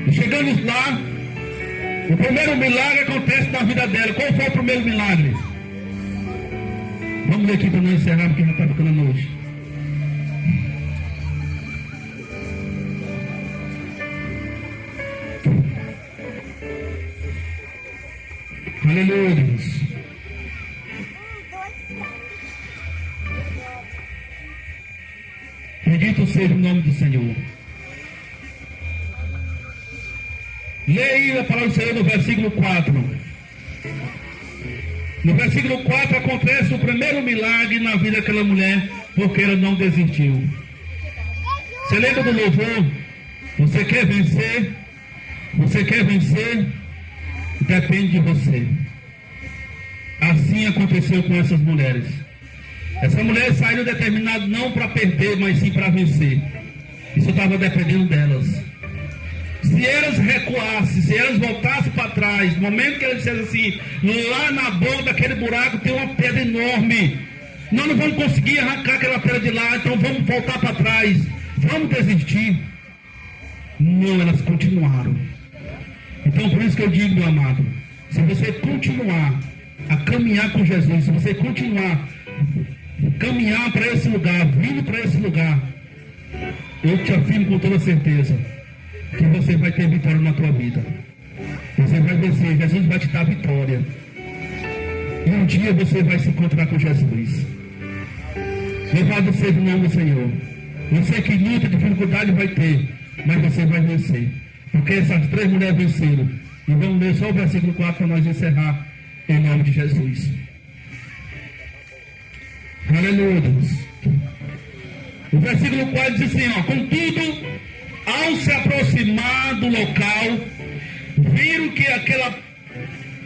Speaker 7: E chegando lá, o primeiro milagre acontece na vida dela. Qual foi o primeiro milagre? Vamos ler aqui para não encerrar, porque já está ficando noite. Aleluia, Deus. Bendito seja o nome do Senhor. Leia a palavra do Senhor no versículo 4. No versículo 4 acontece o primeiro milagre na vida daquela mulher, porque ela não desistiu. Você lembra do louvor? Você quer vencer? Você quer vencer? Depende de você. Assim aconteceu com essas mulheres. Essa mulher saiu determinada não para perder, mas sim para vencer. Isso estava dependendo delas. Se elas recuassem, se elas voltassem para trás, no momento que elas dissessem assim, lá na boca daquele buraco tem uma pedra enorme, nós não vamos conseguir arrancar aquela pedra de lá, então vamos voltar para trás, vamos desistir. Não, elas continuaram. Então por isso que eu digo, meu amado, se você continuar a caminhar com Jesus, se você continuar a caminhar para esse lugar, vindo para esse lugar, eu te afirmo com toda certeza que você vai ter vitória na tua vida. Você vai vencer, Jesus vai te dar vitória. E um dia você vai se encontrar com Jesus. Louvado seja o nome do Senhor. Você que luta, dificuldade vai ter, mas você vai vencer. Porque essas três mulheres venceram. E vamos ler só o versículo 4 para nós encerrar em nome de Jesus. Aleluia, Deus. O versículo 4 diz assim, ó: contudo, ao se aproximar do local, viram que aquela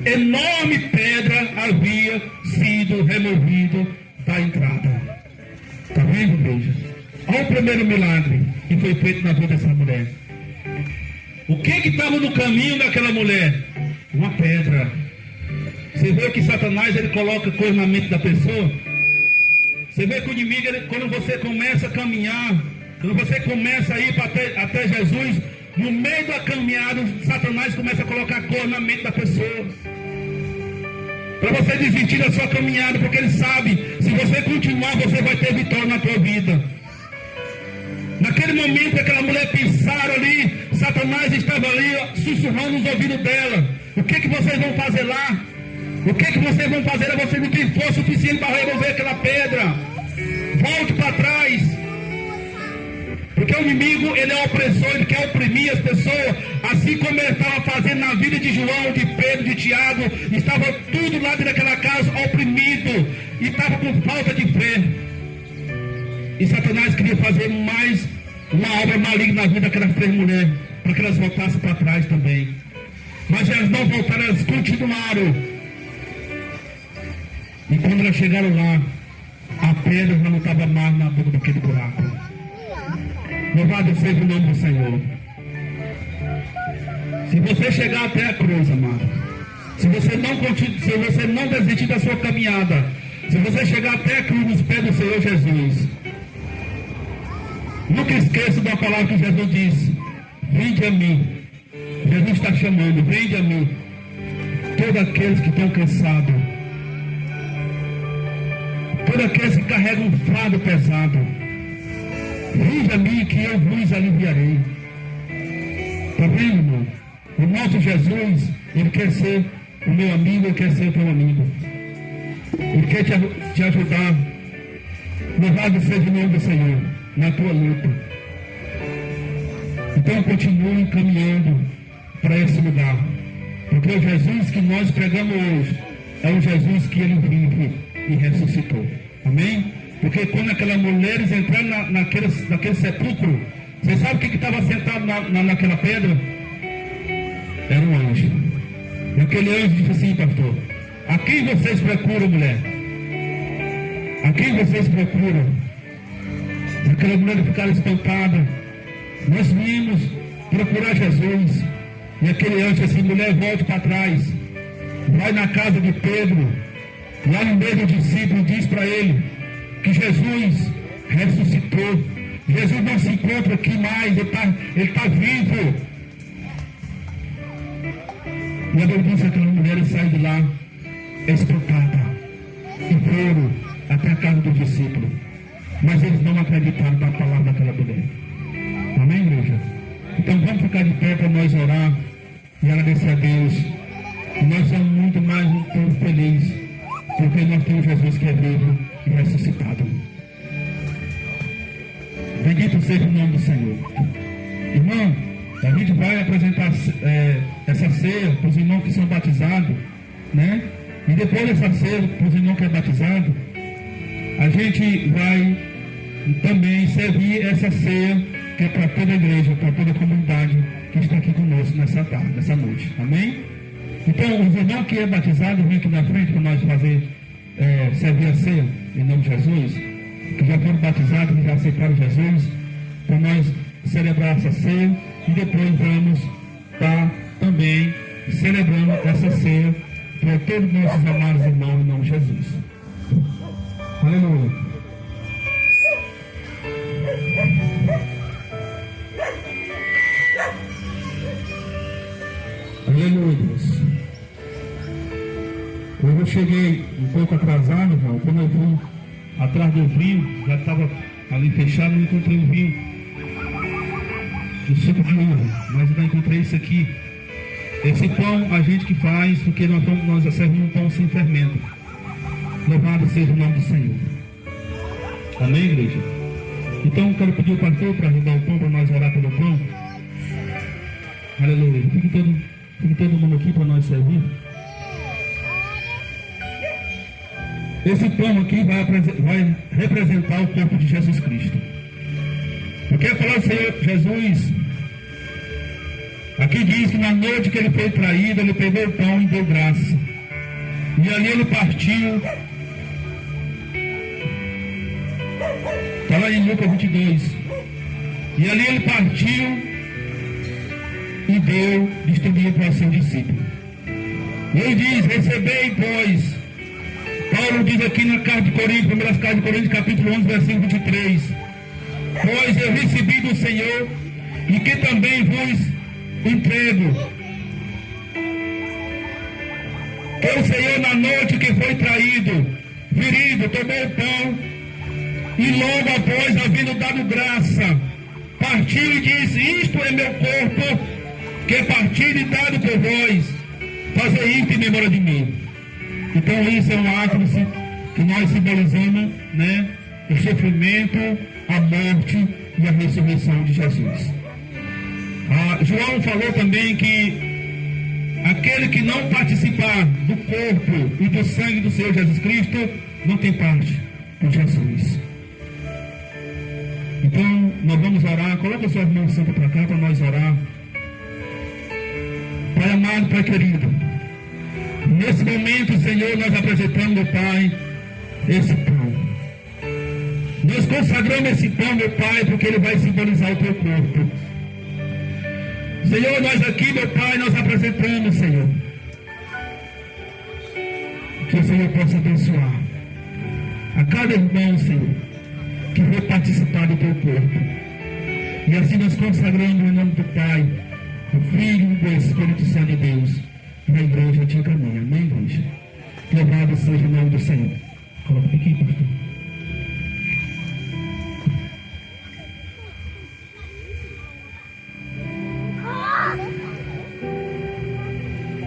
Speaker 7: enorme pedra havia sido removida da entrada. Está vendo, igreja? Olha o primeiro milagre que foi feito na vida dessa mulher. O que estava no caminho daquela mulher? Uma pedra. Você vê que Satanás ele coloca coisa na mente da pessoa. Você vê que o inimigo, quando você começa a caminhar, quando você começa a ir até Jesus, no meio da caminhada, Satanás começa a colocar cor na mente da pessoa. Para você desistir da sua caminhada, porque ele sabe, se você continuar, você vai ter vitória na tua vida. Naquele momento, aquela mulher pensaram ali, Satanás estava ali sussurrando nos ouvidos dela. O que vocês vão fazer lá? O que vocês vão fazer? Você não tem força suficiente para remover aquela pedra. Volte para trás. Porque o inimigo, ele é opressor, ele quer oprimir as pessoas, assim como ele estava fazendo na vida de João, de Pedro, de Tiago, estava tudo lá dentro daquela casa oprimido, e estava com falta de fé. E Satanás queria fazer mais uma obra maligna na vida daquelas três mulheres, para que elas voltassem para trás também. Mas elas não voltaram, elas continuaram. E quando elas chegaram lá, a pedra já não estava mais na boca daquele buraco. Louvado seja o nome do Senhor. Se você chegar até a cruz, amado, se você não desistir da sua caminhada, se você chegar até a cruz nos pés do Senhor Jesus, nunca esqueça da palavra que Jesus disse: vinde a mim. Jesus está chamando: vinde a mim, todos aqueles que estão cansados, todos aqueles que carregam um fardo pesado. Vinde a mim que eu vos aliviarei. Está vendo, irmão? O nosso Jesus, ele quer ser o meu amigo, ele quer ser o teu amigo. Ele quer te ajudar. Louvado seja o nome do Senhor na tua luta. Então continue caminhando para esse lugar. Porque o Jesus que nós pregamos hoje é o Jesus que ele vive e ressuscitou. Amém? Porque quando aquelas mulheres entraram naquele sepulcro, você sabe o que estava sentado naquela pedra? Era um anjo. E aquele anjo disse assim: pastor, a quem vocês procuram, mulher? A quem vocês procuram? E aquela mulher ficaram espantada. Nós viemos procurar Jesus. E aquele anjo disse assim: mulher, volte para trás. Vai na casa de Pedro, lá no meio do discípulo, diz para ele que Jesus ressuscitou. Jesus não se encontra aqui mais, ele tá vivo. E a Bíblia diz que aquelas mulheres saíram de lá espantadas e foram até a casa dos discípulos. Mas eles não acreditaram na palavra daquela mulher. Amém, igreja? Então vamos ficar de pé para nós orar e agradecer a Deus. E nós somos muito mais um povo feliz, porque nós temos Jesus que é vivo e ressuscitado. Bendito seja o nome do Senhor. Irmão, a gente vai apresentar essa ceia para os irmãos que são batizados, né? E depois dessa ceia, para os irmãos que é batizado, a gente vai também servir essa ceia que é para toda a igreja, para toda a comunidade que está aqui conosco nessa tarde, nessa noite. Amém? Então, os irmãos que é batizado, vem aqui na frente para nós fazer, servir a ceia, em nome de Jesus, que já foram batizados, que já aceitaram Jesus, para nós celebrar essa ceia, e depois vamos estar também celebrando essa ceia para todos os nossos amados irmãos, em nome de Jesus. Aleluia. Aleluia, Deus. Eu cheguei um pouco atrasado, irmão. Quando eu fui atrás do vinho, já estava ali fechado, não encontrei o vinho, o suco de uva, mas eu não encontrei isso aqui. Esse pão a gente que faz, porque nós servimos um pão sem fermento. Louvado seja o nome do Senhor. Amém, igreja? Então eu quero pedir o pastor para arrumar o pão, para nós orar pelo pão. Aleluia. Fique todo mundo aqui para nós servir. Esse pão aqui vai representar o corpo de Jesus Cristo. Eu quero falar do Senhor Jesus. Aqui diz que na noite que ele foi traído, ele pegou o pão e deu graça. E ali ele partiu. Está lá em Lucas 22. E ali ele partiu e deu, distribuiu para seus discípulos. E ele diz: recebei, pois. Paulo diz aqui na carta de Coríntios, primeiras cartas de Coríntios, capítulo 11, versículo 23. Pois eu recebi do Senhor, e que também vos entrego. Que o Senhor, na noite que foi traído, ferido, tomou o pão, e logo após, havendo dado graça, partiu e disse: isto é meu corpo, que é partido e dado por vós, fazer isto em memória de mim. Então isso é um ato que nós simbolizamos, né? O sofrimento, a morte e a ressurreição de Jesus. João falou também que aquele que não participar do corpo e do sangue do Senhor Jesus Cristo não tem parte com Jesus. Então nós vamos orar. Coloca suas mãos santas para cá para nós orar. Pai amado, Pai querido, nesse momento, Senhor, nós apresentamos, meu Pai, esse pão. Nós consagramos esse pão, meu Pai, porque ele vai simbolizar o teu corpo. Senhor, nós aqui, meu Pai, nós apresentamos, Senhor. Que o Senhor possa abençoar a cada irmão, Senhor, que vai participar do teu corpo. E assim nós consagramos em nome do Pai, do Filho e do Espírito Santo de Deus. E a igreja te encaminha. Amém, igreja? Louvado seja o nome do Senhor. Coloca aqui, pastor.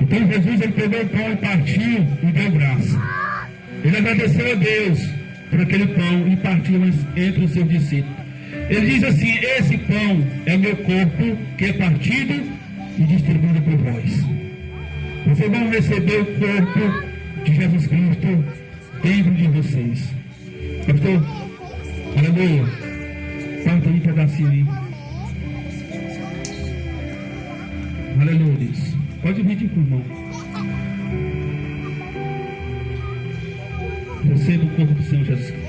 Speaker 7: Então Jesus, ele pegou o pão e partiu e deu graça. Ele agradeceu a Deus por aquele pão e partiu entre os seus discípulos. Ele diz assim: esse pão é meu corpo, que é partido e distribuído por vós. Vocês vão receber o corpo de Jesus Cristo dentro de vocês. Pastor, aleluia. Parte aí um pedacinho aí. Aleluia. Pode vir de irmão. Receba o corpo do Senhor Jesus Cristo.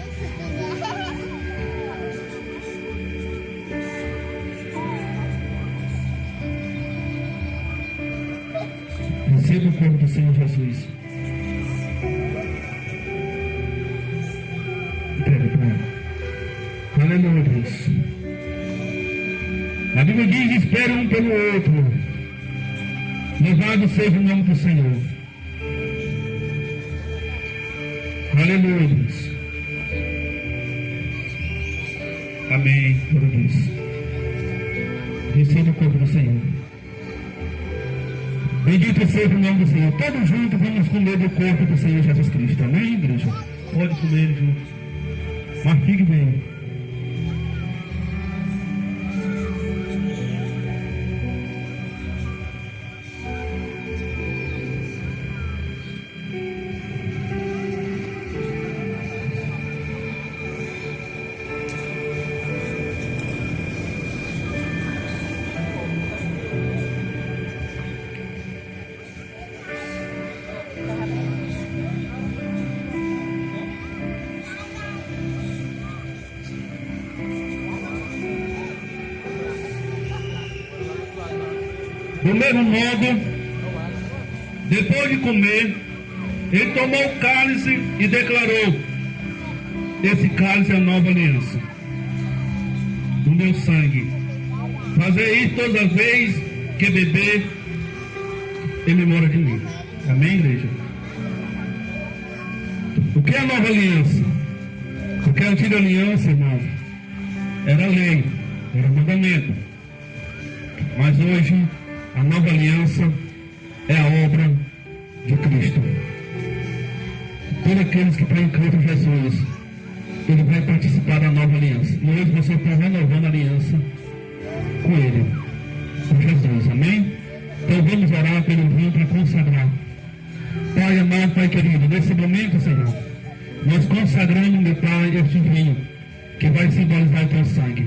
Speaker 7: Receba o corpo do Senhor Jesus. Entrega para ela. Aleluia, Deus. Bíblia diz: espere um pelo outro. Louvado seja o nome do Senhor. Aleluia, Deus. Amém. Glória a Deus. Receba o corpo do Senhor. Bendito seja o nome do Senhor. Todos juntos vamos comer do corpo do Senhor Jesus Cristo. Amém, igreja? Pode comer junto. Mas fique bem. Do mesmo modo, depois de comer, ele tomou o cálice e declarou: esse cálice é a nova aliança do meu sangue. Fazer isso todas as vezes que beber em memória de mim. Amém, igreja? O que é a nova aliança? Porque a antiga aliança, irmão, era lei, era mandamento. Mas hoje a nova aliança é a obra de Cristo. Todos aqueles que estão em Cristo Jesus, ele vai participar da nova aliança. E hoje você está renovando a aliança com ele, com Jesus. Amém? Então vamos orar pelo vinho para consagrar. Pai amado, Pai querido, nesse momento, Senhor, nós consagramos, meu Pai, este vinho que vai simbolizar o teu sangue.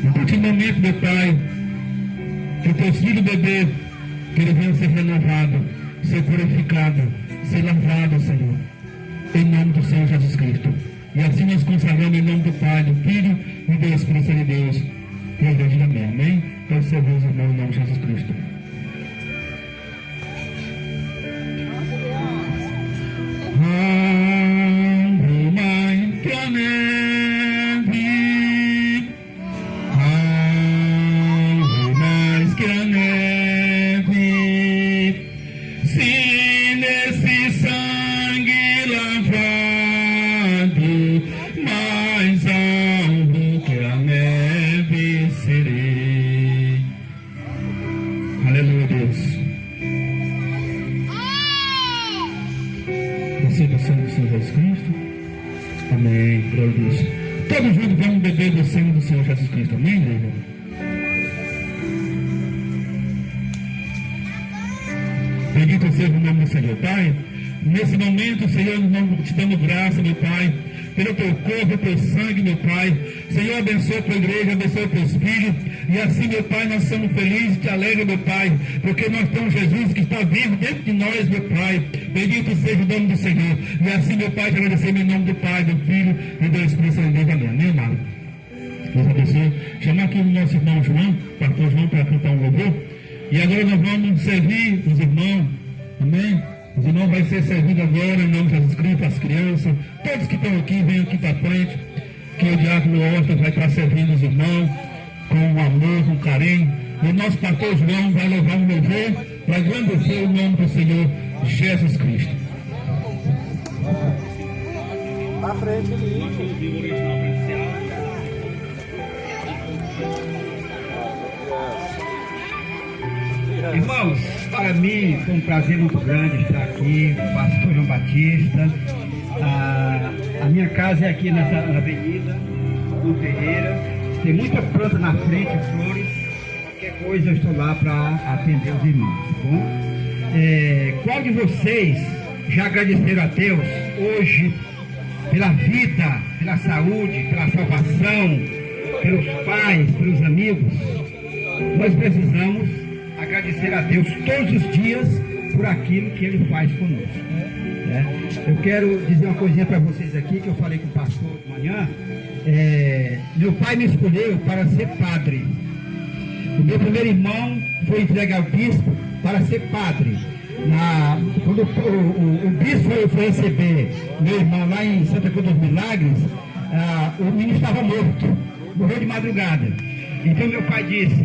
Speaker 7: No último momento, meu Pai, que o teu filho bebê, que ele venha ser renovado, ser purificado, ser lavado, Senhor, em nome do Senhor Jesus Cristo. E assim nós consagramos em nome do Pai, do Filho e do Espírito Santo de Deus. Por Deus de amém. Amém? Então servamos, irmão, em nome de Jesus Cristo. Do sangue do Senhor Jesus Cristo. Amém. Glória a Deus. Todos juntos vamos beber do sangue do Senhor Jesus Cristo. Amém, igreja? Bendito seja o nome do Senhor. Pai, nesse momento, Senhor, nós te damos graça, meu Pai, pelo teu corpo, teu sangue, meu Pai. Senhor, abençoa a tua igreja, abençoa os teus filhos. E assim, meu Pai, nós somos felizes, te alegra, meu Pai, porque nós temos Jesus que está vivo dentro de nós, meu Pai. Bendito seja o nome do Senhor. E assim, meu Pai, te agradecemos em nome do Pai, do Filho e do Espírito Santo de Deus. Amém. Amém, amado? Deus abençoe. Chamar aqui o nosso irmão João, pastor João, para cantar um louvor. E agora nós vamos servir os irmãos. Amém? Os irmãos vão ser servidos agora em nome de Jesus Cristo, as crianças. Todos que estão aqui, venham aqui para frente. Que o diácono Horta vai estar servindo os irmãos com amor, com carinho. E o nosso pastor João vai levar um louvor para engrandecer o nome do Senhor Jesus Cristo.
Speaker 2: À frente ali.
Speaker 4: Irmãos, para mim foi um prazer muito grande estar aqui com o pastor João Batista. A minha casa é aqui nessa avenida, no Ferreira. Tem muita planta na frente, flores. Qualquer coisa eu estou lá para atender os irmãos, tá bom? Qual de vocês já agradeceram a Deus hoje pela vida, pela saúde, pela salvação, pelos pais, pelos amigos? Nós precisamos agradecer a Deus todos os dias por aquilo que Ele faz conosco, né? Eu quero dizer uma coisinha para vocês aqui, que eu falei com o pastor de manhã. Meu pai me escolheu para ser padre. O meu primeiro irmão foi entregue ao bispo para ser padre. Quando o bispo foi receber meu irmão lá em Santa Cruz dos Milagres, o menino estava morto, morreu de madrugada. Então meu pai disse,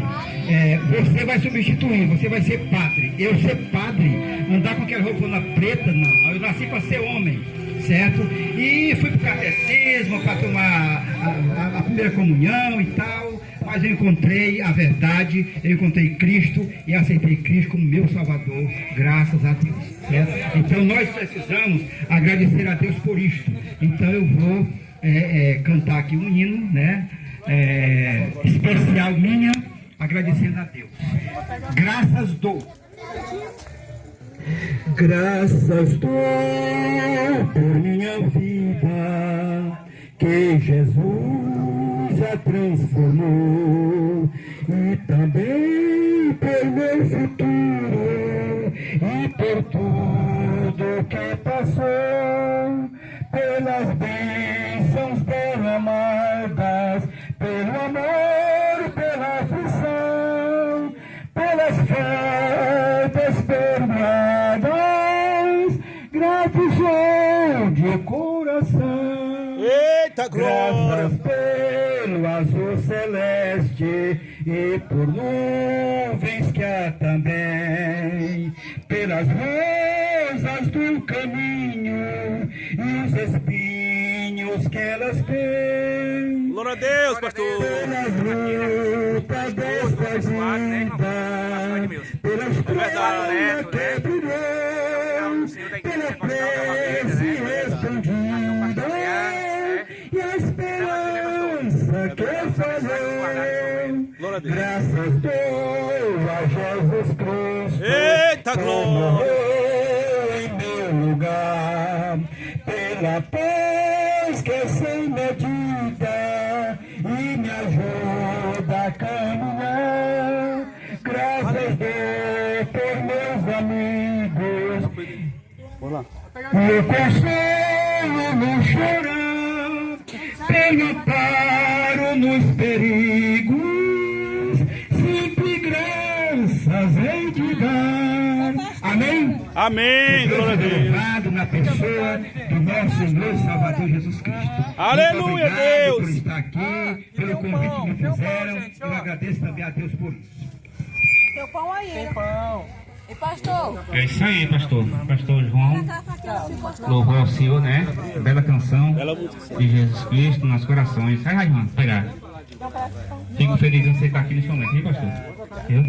Speaker 4: você vai substituir, você vai ser padre. Eu ser padre, andar com aquela roupa preta, não. Eu nasci para ser homem, certo? E fui para o catecismo, para tomar a primeira comunhão e tal. Mas eu encontrei a verdade, eu encontrei Cristo e aceitei Cristo como meu Salvador, graças a Deus, certo? Então nós precisamos agradecer a Deus por isto. Então eu vou cantar aqui um hino, né? Especial minha, agradecendo a Deus. Graças dou. Graças dou por minha vida, que Jesus a transformou, e também por meu futuro, e por tudo que passou, pelas bênçãos derramadas, pelo amor, pela aflição, pelas faltas perdoadas, gratidão de coração.
Speaker 2: Eita, glória!
Speaker 4: Graças pelo azul celeste e por nuvens que há também, pelas rosas do caminho e os espinhos que elas têm.
Speaker 2: Glória a Deus, pastor!
Speaker 4: Pelas lutas desta vida, pelas provas que brilhou, pela prece respondida e a esperança que falou. Graças dou a Jesus Cristo.
Speaker 2: Eita, glória!
Speaker 4: Em meu lugar, pela paz que é sem medida e me ajuda a caminhar. Graças dou por meus amigos. Meu consolo no chorar, pelo amparo nos perigos, sempre graças hei de dar. Amém?
Speaker 2: Amém! Glória a Deus!
Speaker 4: Louvado na pessoa do nosso Senhor e Salvador Jesus Cristo.
Speaker 2: Aleluia,
Speaker 4: Muito obrigado
Speaker 2: Deus!
Speaker 4: por estar aqui, pelo convite que me fizeram. Eu agradeço também a Deus por isso.
Speaker 8: Tem pão aí. Tem pão. E pastor?
Speaker 1: É isso aí, pastor. Pastor João louvou ao Senhor, né? Bela canção de Jesus Cristo nos corações. Sai, irmão, pegar. Fico feliz em você estar aqui nesse momento, viu, pastor? Viu?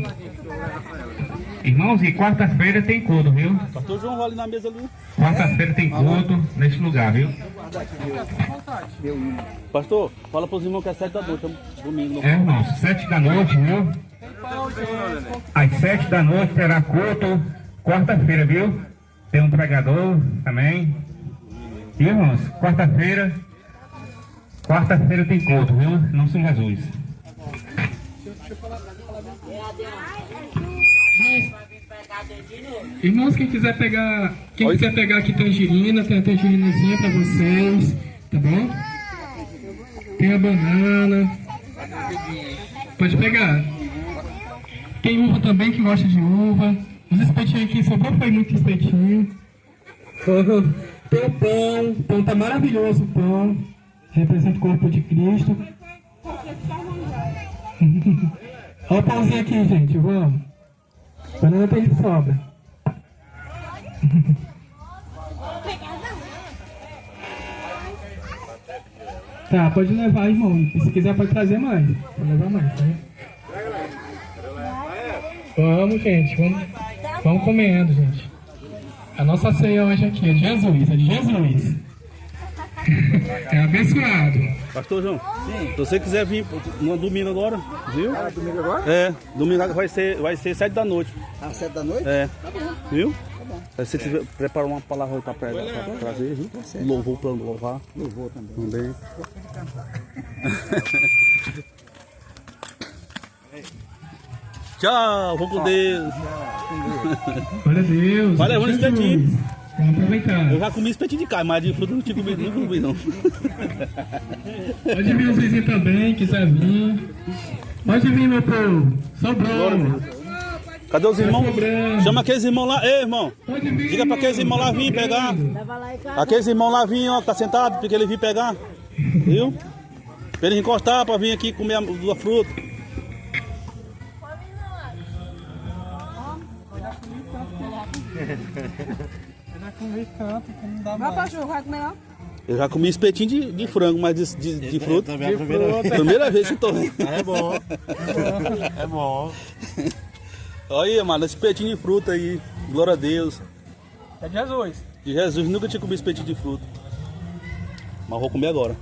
Speaker 1: Irmãos, e quarta-feira tem culto, viu?
Speaker 2: Pastor João, vai ali na mesa ali.
Speaker 1: Quarta-feira tem culto nesse lugar, viu?
Speaker 2: Pastor, fala para os irmãos que é 7 da noite, domingo.
Speaker 1: Irmãos, 7 da noite, viu? Às 7 da noite terá culto, quarta-feira, viu? Tem um pregador também. E, irmãos, quarta-feira tem culto, viu? Não São Jesus.
Speaker 3: Irmãos, quem quiser pegar aqui tangerina, tem a tangerinazinha pra vocês, tá bom? Tem a banana. Pode pegar. Tem uva também, que gosta de uva. Os espetinhos aqui, sobrou foi muito espetinho. Tem o pão tá maravilhoso o pão. Representa o corpo de Cristo. Olha o pãozinho aqui, gente, vamos. Banana tem de sobra. Tá, pode levar, irmão. E se quiser pode trazer mais. Pode levar mais, tá? Vamos, gente. Vamos comendo, gente. A nossa ceia hoje aqui é de Jesus, É abençoado.
Speaker 2: Pastor João, se você quiser vir no domingo agora, viu? Domingo agora? É, domingo agora vai ser 7 da noite.
Speaker 9: 7 da noite?
Speaker 2: É.
Speaker 9: Tá bom.
Speaker 2: Viu? Aí você prepara uma palavra para trazer, viu? Louvor para louvar.
Speaker 9: Louvor também.
Speaker 2: Tchau, vou com Deus.
Speaker 3: Olha Deus.
Speaker 2: Vai levando espetinho.
Speaker 3: Vamos aproveitar.
Speaker 2: Eu já comi espetinho de carne, mas de fruta não tinha comido, não comi não.
Speaker 3: Pode vir os vizinhos também, quiser vir. Pode vir, meu povo. Sobrou.
Speaker 2: Cadê os irmãos?
Speaker 3: Sobrando.
Speaker 2: Chama aqueles irmãos lá. Ei, irmão.
Speaker 3: Pode vir.
Speaker 2: Diga para aqueles irmãos lá vir pegar. Aqueles irmãos lá vir, ó, tá sentado, porque ele vir pegar. Viu? Pra eles encostar, para vir aqui comer a fruta.
Speaker 8: Eu já comi tanto que não dá mais. Vai, pastor, vai comer não?
Speaker 2: Eu já comi espetinho de frango, mas de fruta.
Speaker 8: De fruta.
Speaker 2: Primeira vez que eu tô vendo.
Speaker 8: É bom. É bom.
Speaker 2: Olha aí, mano, espetinho de fruta aí. Glória a Deus.
Speaker 8: É de Jesus.
Speaker 2: De Jesus, nunca tinha comido espetinho de fruta. Mas vou comer agora.